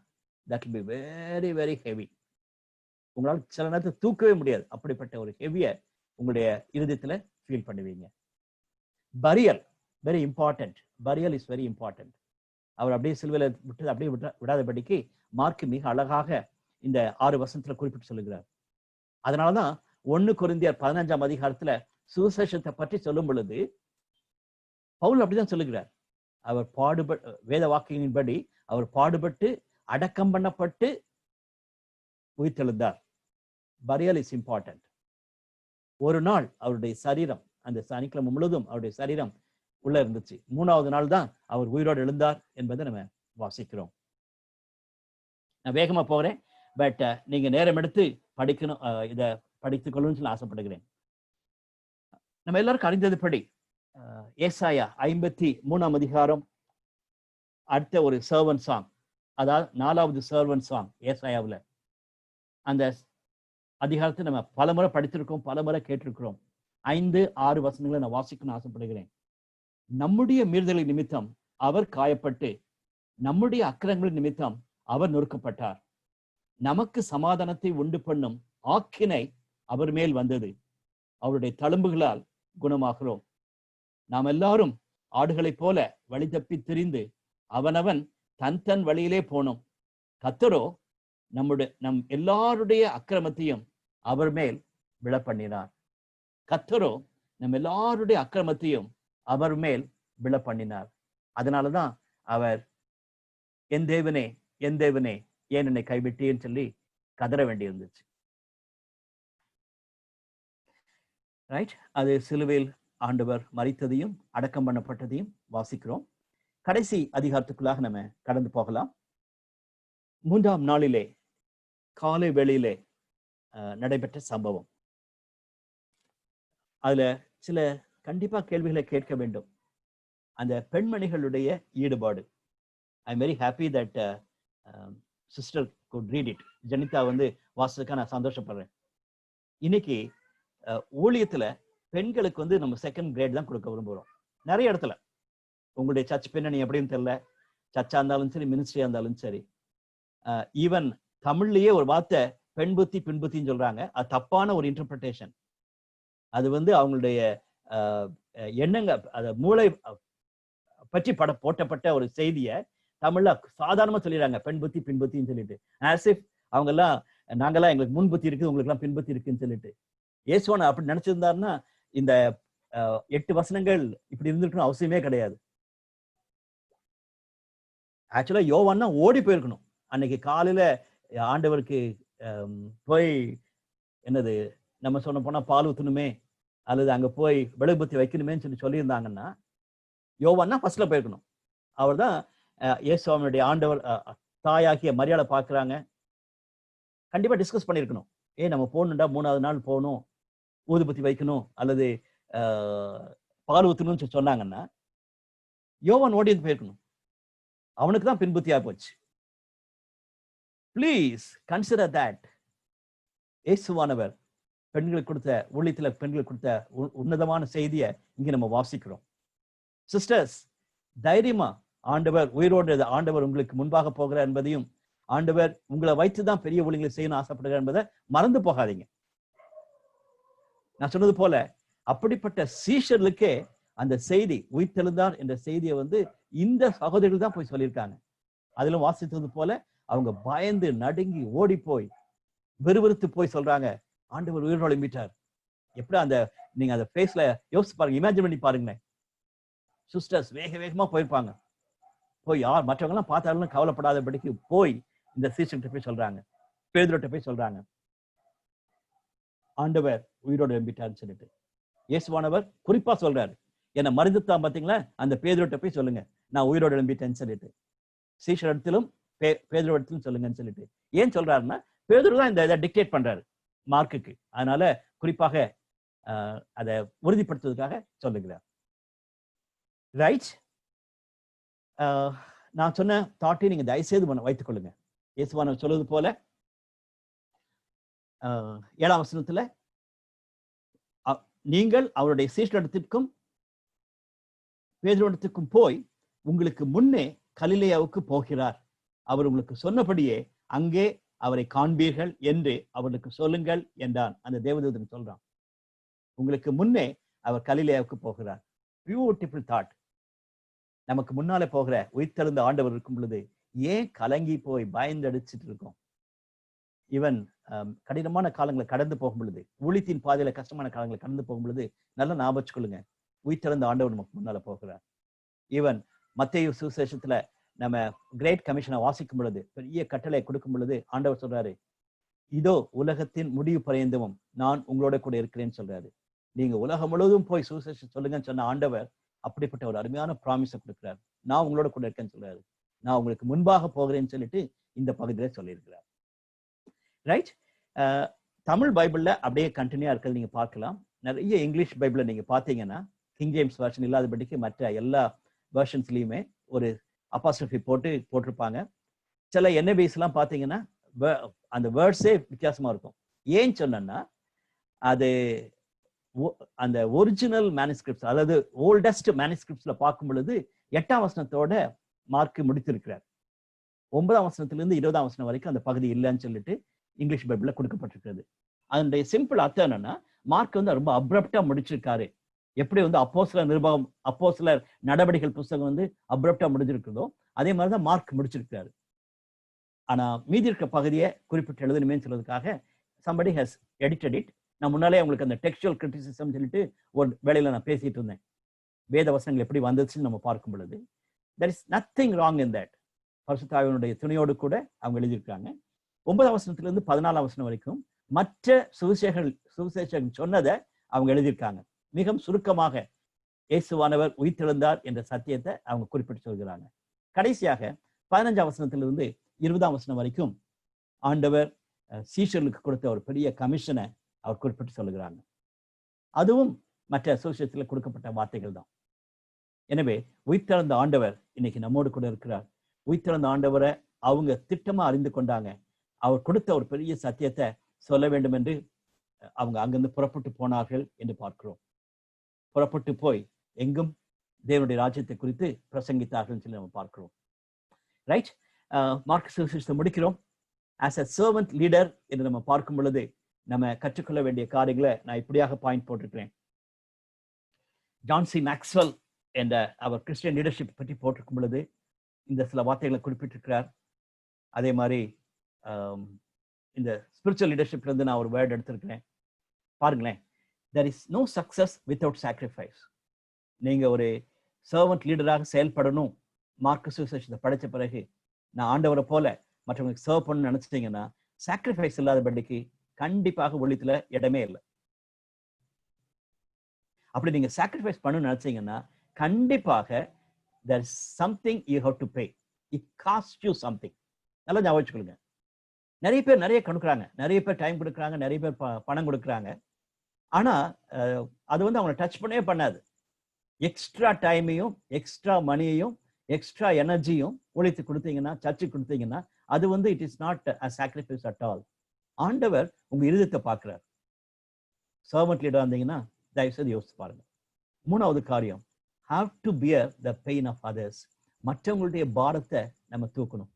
that will be very very heavy. உங்களால் சில நேரத்தை தூக்கவே முடியாது. அப்படிப்பட்ட ஒரு ஹெவிய உங்களுடைய இருதயத்துல ஃபீல் பண்ணுவீங்க. Burial very important. Burial is very important. அவர் அப்படியே சிலுவையில விட்டு அப்படியே விடாதபடிக்கு மார்க் மிக அழகாக இந்த 6 வசனத்துல குறிப்பிட்டு சொல்லுகிறார். அதனாலதான் 1 கொரிந்தியர் 15ஆம் அதிகாரத்துல சுவிசேஷத்தை பற்றி சொல்லும் பொழுது பவுல் அப்படிதான் சொல்லுகிறார். அவர் வேத வாக்கியங்களின்படி அவர் பாடுபட்டு அடக்கம் பண்ணப்பட்டு உயிர்த்தெழுந்தார். பரியல் இஸ் இம்பார்ட்டன்ட். ஒரு நாள் அவருடைய சரீரம், அந்த சனிக்கிழமை முழுவதும் அவருடைய சரீரம் உள்ள இருந்துச்சு. 3வது நாள் தான் அவர் உயிரோடு எழுந்தார் என்பதை நம்ம வாசிக்கிறோம். நான் வேகமா போகிறேன், பட் நீங்க நேரம் எடுத்து படிக்கணும், இதை படித்துக் கொள்ளணும்னு சொல்லி ஆசைப்படுகிறேன். நம்ம எல்லாருக்கும் அறிந்ததுபடி ஏசாயா 53ஆம் அதிகாரம் அடுத்த ஒரு சர்வன்ட் சாங், அதாவது 4வது சர்வன்ட் சாங் ஏசாயாவில். அந்த அதிகாரத்தை நம்ம பலமுறை படித்திருக்கோம், பலமுறை கேட்டிருக்கிறோம். 5-6 வசனங்களை நான் வாசிக்கணும்னு ஆசைப்படுகிறேன். நம்முடைய மீறுதலின் நிமித்தம் அவர் காயப்பட்டு, நம்முடைய அக்கிரமங்களின் நிமித்தம் அவர் நொறுக்கப்பட்டார். நமக்கு சமாதானத்தை உண்டு பண்ணும் ஆக்கினை அவர் மேல் வந்தது. அவருடைய தழும்புகளால் குணமாகிறோம். நாம் எல்லாரும் ஆடுகளைப் போல வழி தப்பி திரிந்து அவனவன் தன் வழியிலே போனோம். கர்த்தரோ நம் எல்லாருடைய அக்கிரமத்தையும் அவர் மேல் விழப்பண்ணினார். கர்த்தரோ நம் எல்லாருடைய அக்கிரமத்தையும் அவர் மேல் விழப்பண்ணினார். அதனாலதான் அவர் என் தேவனே என் தேவனே ஏன் என்னை கைவிட்டேன்னு சொல்லி கதற வேண்டியிருந்துச்சு. ரைட். அது சிலுவையில் ஆண்டவர் மரித்ததையும் அடக்கம் பண்ணப்பட்டதையும் வாசிக்கிறோம். கடைசி அதிகாரத்துக்குள்ளாக நம்ம கடந்து போகலாம். 3ஆம் நாளிலே காலை வேளையிலே நடைபெற்ற சம்பவம். அதுல சில கண்டிப்பா கேள்விகளை கேட்க வேண்டும். அந்த பெண்மணிகளுடைய ஈடுபாடு. I am very happy that sister good read it. Janitha வந்து வாசிக்க நான் சந்தோஷப்படுறேன். இன்னைக்கு ஊழியத்துல பெண்களுக்கு வந்து நம்ம 2nd கிரேட் தான் கொடுக்க விரும்புகிறோம். நிறைய இடத்துல உங்களுடைய சர்ச் பின்னணி எப்படின்னு தெரியல, சர்ச்சா இருந்தாலும் சரி, மினிஸ்ட்ரியா இருந்தாலும் சரி. ஈவன் தமிழ்லயே ஒரு வார்த்தை பெண் புத்தி பின் புத்தின்னு சொல்றாங்க. அது தப்பான ஒரு இன்டர்பிரிட்டேஷன். அது வந்து அவங்களுடைய எண்ணங்க, அத மூளை பற்றி போட்டப்பட்ட ஒரு செய்தியை தமிழ்ல சாதாரணமா சொல்லிடுறாங்க, பெண் புத்தி பின் புத்தின்னு சொல்லிட்டு. ஆஸ் இஃப் அவங்க எல்லாம் நாங்கெல்லாம் எங்களுக்கு முன் புத்தி இருக்குது, உங்களுக்கு எல்லாம் பின் புத்தி இருக்குன்னு சொல்லிட்டு. இயேசுவான அப்படி நினைச்சிருந்தாருன்னா இந்த 8 வசனங்கள் இப்படி இருந்திருக்கணும் அவசியமே கிடையாது. ஆக்சுவலா யோவான்னா ஓடி போயிருக்கணும். அன்னைக்கு காலையில ஆண்டவருக்கு போய் என்னது நம்ம சொன்ன போனா பால் ஊத்தணுமே அல்லது அங்க போய் மெழுகுபத்தி வைக்கணுமேன்னு சொல்லியிருந்தாங்கன்னா யோவான்னா ஃபர்ஸ்ட்ல போயிருக்கணும். அவர் தான் இயேசுவானுடைய ஆண்டவர் தாயாகிய மரியாதை பார்க்குறாங்க. கண்டிப்பா டிஸ்கஸ் பண்ணியிருக்கணும். நம்ம போகணுண்டா 3வது நாள் போகணும், ஊதுபத்தி வைக்கணும் அல்லது பால் ஊத்தணும்னு சொன்னாங்கன்னா யோவான் ஓடி போயிருக்கணும். அவனுக்கு தான் பின்புத்தியா போச்சு. Please consider that. இயேசுவானவர் பெண்களுக்கு கொடுத்த ஊழியத்துல பெண்களுக்கு கொடுத்த உன்னதமான செய்தியை இங்க நம்ம வாசிக்கிறோம். சிஸ்டர்ஸ், தைரியமா ஆண்டவர் உயிரோடு ஆண்டவர் உங்களுக்கு முன்பாக போகிறார் என்பதையும் ஆண்டவர் உங்களை வைத்துதான் பெரிய ஊழியங்களை செய்யணும் ஆசைப்படுகிறார் என்பதை மறந்து போகாதீங்க. நான் சொன்னது போல அப்படிப்பட்ட சீஷர்களுக்கே அந்த செய்தி உயிர்த்தெழுந்தார் என்ற செய்தியை இந்த சகோதரிகள் தான் போய் சொல்லியிருக்காங்க. அதிலும் வாசித்தது போல அவங்க பயந்து நடுங்கி ஓடி போய் விறுவிறுத்து போய் சொல்றாங்க, ஆண்டவர் உயிரோடு எழும்பிட்டார். எப்படி நீங்க அந்த ஃபேஸ்ல யோசிச்சு பாருங்க, இமேஜின் பண்ணி பாருங்களேன். சிஸ்டர்ஸ் வேகமா போயிருப்பாங்க. போய் யார் மற்றவங்க எல்லாம் பார்த்தாலும் கவலைப்படாதபடிக்கு போய் இந்த சீசன்கிட்ட போய் சொல்றாங்க, பேதுருட்ட போய் சொல்றாங்க, ஆண்டவர் உயிரோடு எழும்பிட்டார்னு சொல்லிட்டு. இயேசுவானவர் குறிப்பா சொல்றாரு, என்னை மருந்துத்தான் பாத்தீங்களா, அந்த பேதுருட்ட போய் சொல்லுங்க நான் உயிரோடு எழும்பிட்டேன்னு சொல்லிட்டு. சீஷர் இடத்திலும் பேதுரு இடத்திலும் சொல்லுங்கன்னு சொல்லிட்டு. ஏன் சொல்றாருன்னா பேதுரு தான் இந்த இதை டிக்டேட் பண்றாரு மார்க்குக்கு. அதனால குறிப்பாக அதை உறுதிப்படுத்துவதற்காக சொல்லுகிறார். ரைட். நான் சொன்ன தாட்டை நீங்க தயவுசெய்து வைத்துக் கொள்ளுங்க. இயேசுவானவர் சொல்வது போல 7ஆம் வசனத்துல நீங்கள் அவருடைய சீஷரிடத்திற்கும் பேதுருவிடத்திற்கும் போய் உங்களுக்கு முன்னே கலிலேயாவுக்கு போகிறார், அவர் உங்களுக்கு சொன்னபடியே அங்கே அவரை காண்பீர்கள் என்று அவர்களுக்கு சொல்லுங்கள் என்றான். அந்த தேவதூதன் சொல்றான், உங்களுக்கு முன்னே அவர் கலிலேயாவுக்கு போகிறார். Beautiful thought. நமக்கு முன்னாலே போகிற உயிர்த்தெழுந்த ஆண்டவர் இருக்கும் பொழுது ஏன் கலங்கி போய் பயந்து அடிச்சுட்டு இருக்கோம்? ஈவன் கடினமான காலங்களை கடந்து போகும் பொழுது, ஊழியத்தின் பாதையில கஷ்டமான காலங்களை கடந்து போகும் பொழுது நல்லா ஞாபகம் கொள்ளுங்க, உயிர்த்தெழுந்த ஆண்டவர் நமக்கு முன்னால போகிறார். ஈவன் மத்தேயு சுவிசேஷத்துல நம்ம கிரேட் கமிஷனை வாசிக்கும் பொழுது, பெரிய கட்டளை கொடுக்கும் பொழுது ஆண்டவர் சொல்றாரு, இதோ உலகத்தின் முடிவு பரியந்தமும் நான் உங்களோட கூட இருக்கிறேன்னு சொல்றாரு. நீங்க உலகம் முழுவதும் போய் சுவிசேஷம் சொல்லுங்கன்னு சொன்ன ஆண்டவர் அப்படிப்பட்ட ஒரு அருமையான ப்ராமிஸை கொடுக்கிறார். நான் உங்களோட கூட இருக்கேன்னு சொல்றாரு, நான் உங்களுக்கு முன்பாக போகிறேன்னு சொல்லிட்டு இந்த பகுதியில சொல்லியிருக்கிறார். ரைட். தமிழ் பைபிள்ல அப்படியே கண்டினியூா இருக்கிறது நீங்க பார்க்கலாம். நிறைய இங்கிலீஷ் பைபிளை நீங்க பாத்தீங்கன்னா கிங் ஜேம்ஸ் வெர்ஷன் இல்லாதபடிக்கு மற்ற எல்லா வெர்ஷன்ஸ்லயுமே ஒரு அப்பாஸ்ட்ரஃபி போட்டிருப்பாங்க. சில NIVs எல்லாம் பாத்தீங்கன்னா அந்த வேர்ட்ஸே வித்தியாசமா இருக்கும். ஏன் சொன்னா அது அந்த ஒரிஜினல் மேனுஸ்கிரிப்ட்ஸ் அல்லது ஓல்டஸ்ட் மேனுஸ்கிரிப்ட்ஸ்ல பார்க்கும் பொழுது 8ஆம் வசனத்தோட மார்க் முடித்திருக்கிறார். 9ஆம் வசனத்திலிருந்து 20ஆம் வசனம் வரைக்கும் அந்த பகுதி இல்லைன்னு சொல்லிட்டு இங்கிலீஷ் பைபிள்ல கொடுக்கப்பட்டிருக்கிறது. அதனுடைய சிம்பிள் அர்த்தம் என்னன்னா, மார்க் ரொம்ப அப்ரப்டா முடிச்சிருக்காரு. எப்படி அப்போஸ்தலர் நிருபம், அப்போஸ்தலர் நடவடிக்கைகள் புத்தகம் அப்ரப்டா முடிஞ்சிருக்கிறதோ அதே மாதிரிதான் மார்க் முடிச்சிருக்காரு. ஆனா மீதி இருக்க பகுதியை குறிப்பிட்டு எழுதணுமேன்னு சொல்றதுக்காக somebody has edited it. நான் முன்னாலே உங்களுக்கு அந்த டெக்ஸ்டுவல் கிரிட்டிசிசம் சொல்லிட்டு ஒரு வேளையில நான் பேசிட்டு இருந்தேன். வேத வசனங்கள் எப்படி வந்துச்சுன்னு நம்ம பார்க்கும் பொழுது there is nothing wrong in that. பரிசுத்த ஆவியினுடைய துணையோடு கூட அவங்க எழுதியிருக்காங்க. 9ஆம் வசனத்திலிருந்து 14ஆம் வசனம் வரைக்கும் மற்ற சுவிசேஷகன் சொன்னதை அவங்க எழுதியிருக்காங்க. மிகவும் சுருக்கமாக இயேசுவானவர் உயிர்த்தெழுந்தார் என்ற சத்தியத்தை அவங்க குறிப்பிட்டு சொல்கிறாங்க. கடைசியாக 15ஆம் வசனத்திலிருந்து 20ஆம் வசனம் வரைக்கும் ஆண்டவர் சீஷர்களுக்கு கொடுத்த ஒரு பெரிய கமிஷனை அவர் குறிப்பிட்டு சொல்லுகிறாங்க. அதுவும் மற்ற சுவிசேஷத்தில் கொடுக்கப்பட்ட வார்த்தைகள் தான். எனவே உயிர்த்தெழுந்த ஆண்டவர் இன்னைக்கு நம்மோடு கூட இருக்கிறார். உயிர்த்தெழுந்த ஆண்டவரை அவங்க திட்டமா அறிந்து கொண்டாங்க. அவர் கொடுத்த ஒரு பெரிய சத்தியத்தை சொல்ல வேண்டும் என்று அவங்க அங்கிருந்து புறப்பட்டு போனார்கள் என்று பார்க்கிறோம். புறப்பட்டு போய் எங்கும் தேவனுடைய ராஜ்யத்தை குறித்து பிரசங்கித்தார்கள் சொல்லி நம்ம பார்க்கிறோம். ரைட். மார்க் சுவிசேஷத்தை முடிக்கிறோம். ஆஸ் அ சர்வன்ட் லீடர் என்று நம்ம பார்க்கும் பொழுது நம்ம கற்றுக்கொள்ள வேண்டிய காரியங்களை நான் இப்படியாக பாயிண்ட் போட்டிருக்கிறேன். ஜான் சி மேக்ஸ்வெல் என்ற அவர் கிறிஸ்டியன் லீடர்ஷிப் பற்றி போட்டிருக்கும் பொழுது இந்த சில வார்த்தைகளை குறிப்பிட்டிருக்கிறார். அதே மாதிரி இந்த ஸ்பிரிச்சுவல் லீடர்ஷிப்ல இருந்து நான் ஒரு வேர்ட் எடுத்திருக்கிறேன். பாருங்களேன், there is no success without sacrifice. நீங்க ஒரு சர்வன்ட் லீடராக செயல்படணும், மார்க்கு சுவிசேஷத்தை படிச்ச பிறகு நான் ஆண்டவரை போல மற்றவங்களுக்கு சர்வ் பண்ணணும்னு நினைச்சிட்டீங்கன்னா சாக்ரிஃபைஸ் இல்லாதபடிக்கு கண்டிப்பாக ஒழித்துல இடமே இல்லை. அப்படி நீங்க சாக்ரிஃபைஸ் பண்ணணும்னு நினைச்சீங்கன்னா கண்டிப்பாக there is something you have to pay. It costs you something. நல்லா ஞாபகம் வச்சுக்கொள்ளுங்க. நிறைய பேர் நிறைய கொடுக்குறாங்க, நிறைய பேர் டைம் கொடுக்குறாங்க, நிறைய பேர் பணம் கொடுக்குறாங்க. ஆனா அது வந்து அவங்களை டச் பண்ணவே பண்ணாது. எக்ஸ்ட்ரா டைமையும் எக்ஸ்ட்ரா மணியையும் எக்ஸ்ட்ரா எனர்ஜியும் உழைத்து கொடுத்தீங்கன்னா, சர்ச்சுக்கு கொடுத்தீங்கன்னா அது வந்து it is not a sacrifice at all. ஆண்டவர் உங்க இருதயத்தை பார்க்கிறார். சர்வன்ட் லீடரா இருந்தீங்கன்னா தயவு செய்து யோசிச்சு பாருங்க. மூணாவது காரியம், have to bear the pain of others. மற்றவங்களுடைய பாரத்தை நம்ம தூக்கணும்.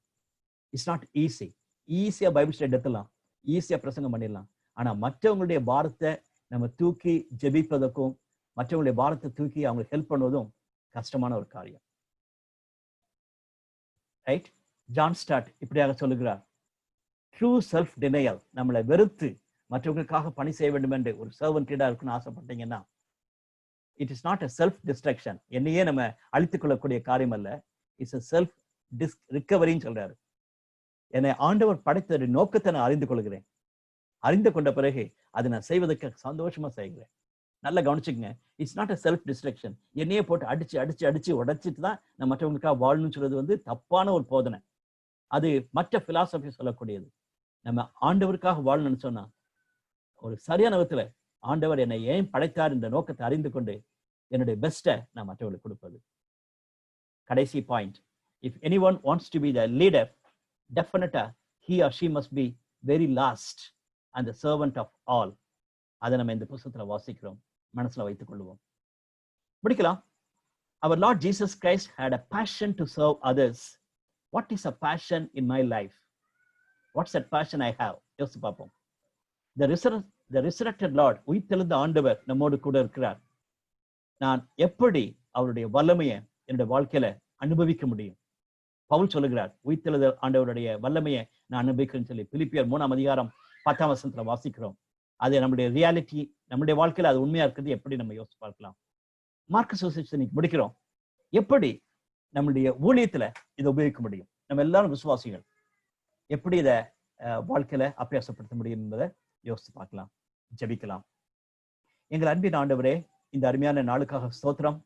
It's not easy. ஈஸியா பைபிள் ஸ்டடி எடுத்துலாம், ஈஸியா பிரசங்கம் பண்ணிடலாம். ஆனா மற்றவங்களுடைய பாரத்தை நம்ம தூக்கி ஜெபிப்பதற்கும் மற்றவங்களுடைய பாரத்தை தூக்கி அவங்களுக்கு ஹெல்ப் பண்ணுவதும் கஷ்டமான ஒரு காரியம். ரைட்? ஜான் ஸ்டார்ட் இப்படியாக சொல்லுகிறார், ட்ரூ செல்ஃப் டினையல், நம்மளை வெறுத்து மற்றவங்களுக்காக பணி செய்ய வேண்டும் என்று ஒரு சர்வன்ட் லீடரா இருக்குன்னு ஆசைப்பட்டீங்கன்னா it is not a self destruction. என்னையே நம்ம அழித்துக் கொள்ளக்கூடிய காரியம் அல்ல, இட்ஸ் அ செல்ஃப் ரிகவரின்னு சொல்றாரு. என்னை ஆண்டவர் படைத்த நோக்கத்தை நான் அறிந்து கொள்கிறேன். அறிந்து கொண்ட பிறகு அதை நான் செய்வதற்கு சந்தோஷமா செய்கிறேன். நல்லா கவனிச்சுக்கங்க, it's not a self destruction. என்னையே போட்டு அடிச்சு அடிச்சு அடிச்சு உடைச்சிட்டு தான் நான் மற்றவங்களுக்காக வாழணும்னு சொல்றது வந்து தப்பான ஒரு போதனை. அது மற்ற பிலாசபி சொல்லக்கூடியது. நம்ம ஆண்டவருக்காக வாழணும்னு சொன்னா ஒரு சரியான விதத்துல ஆண்டவர் என்னை ஏன் படைத்தார் என்ற நோக்கத்தை அறிந்து கொண்டு என்னுடைய பெஸ்ட்டை நான் மற்றவர்களுக்கு கொடுப்பது. கடைசி point, if any one wants to be the leader, டெஃபினட்டா he or she must be very last and the servant of all. அதை நம்ம இந்த புத்தகத்துல வாசிக்கிறோம், மனசுல வைத்துக் கொள்வோம். முடிக்கலாம். Our Lord Jesus Christ had a passion to serve others. What is a passion in my life? What's that passion I have? யோசிச்சு பார்ப்போம். The resurrected Lord, உயிர்த்தெழுந்த ஆண்டவர் நம்மோடு கூட இருக்கிறார். நான் எப்படி அவருடைய வல்லமையை என்னுடைய வாழ்க்கையில அனுபவிக்க முடியும்? பவுல் சொல்லுகிறார், உயிர்த்தெழுந்த ஆண்டவருடைய வல்லமையை நான் அனுபவிக்கிறேன்னு சொல்லி பிலிப்பியர் 3:10 வாசிக்கிறோம். அது நம்முடைய ரியாலிட்டி, நம்முடைய வாழ்க்கையில அது உண்மையா இருக்கிறது எப்படி நம்ம யோசிச்சு பார்க்கலாம். மார்க்கு சுவிசேஷத்தை முடிக்கிறோம். எப்படி நம்முடைய ஊழியத்துல இதை உபயோகிக்க முடியும்? நம்ம எல்லாரும் விசுவாசிகள், எப்படி இதை வாழ்க்கையில அபியாசப்படுத்த முடியும் என்பதை யோசித்து பார்க்கலாம், ஜெபிக்கலாம். எங்கள் அன்பின் ஆண்டவரே, இந்த அருமையான நாளுக்காக ஸ்தோத்திரம்.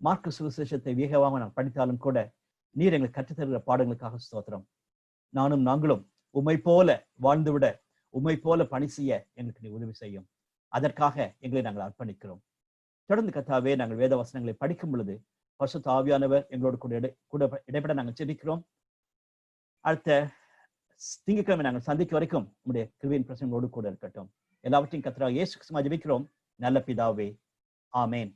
மார்க்கு சுவிசேஷத்தை வேகமாக நான் படித்தாலும் கூட நீர் எங்களுக்கு கற்றுத்தருகிற பாடங்களுக்காக ஸ்தோத்திரம். நாங்களும் உம்மை போல வாழ்ந்துவிட, உம்மை போல பணி செய்ய எங்களுக்கு நீ உதவி செய்யும். அதற்காக எங்களை நாங்கள் அர்ப்பணிக்கிறோம். தொடர்ந்து கர்த்தாவே, நாங்கள் வேத வசனங்களை படிக்கும் பொழுது பரிசுத்த ஆவியானவர் எங்களோடு கூட இடைப்பட நாங்கள் ஜெபிக்கிறோம். அடுத்த திங்கட்கிழமை நாங்கள் சந்திக்க வரைக்கும் உங்களுடைய கிருபையின் பிரசன்னங்களோடு கூட இருக்கட்டும். எல்லாவற்றையும் கர்த்தராகிய இயேசு கிறிஸ்துவின் ஜெபிக்கிறோம் நல்ல பிதாவே, ஆமென்.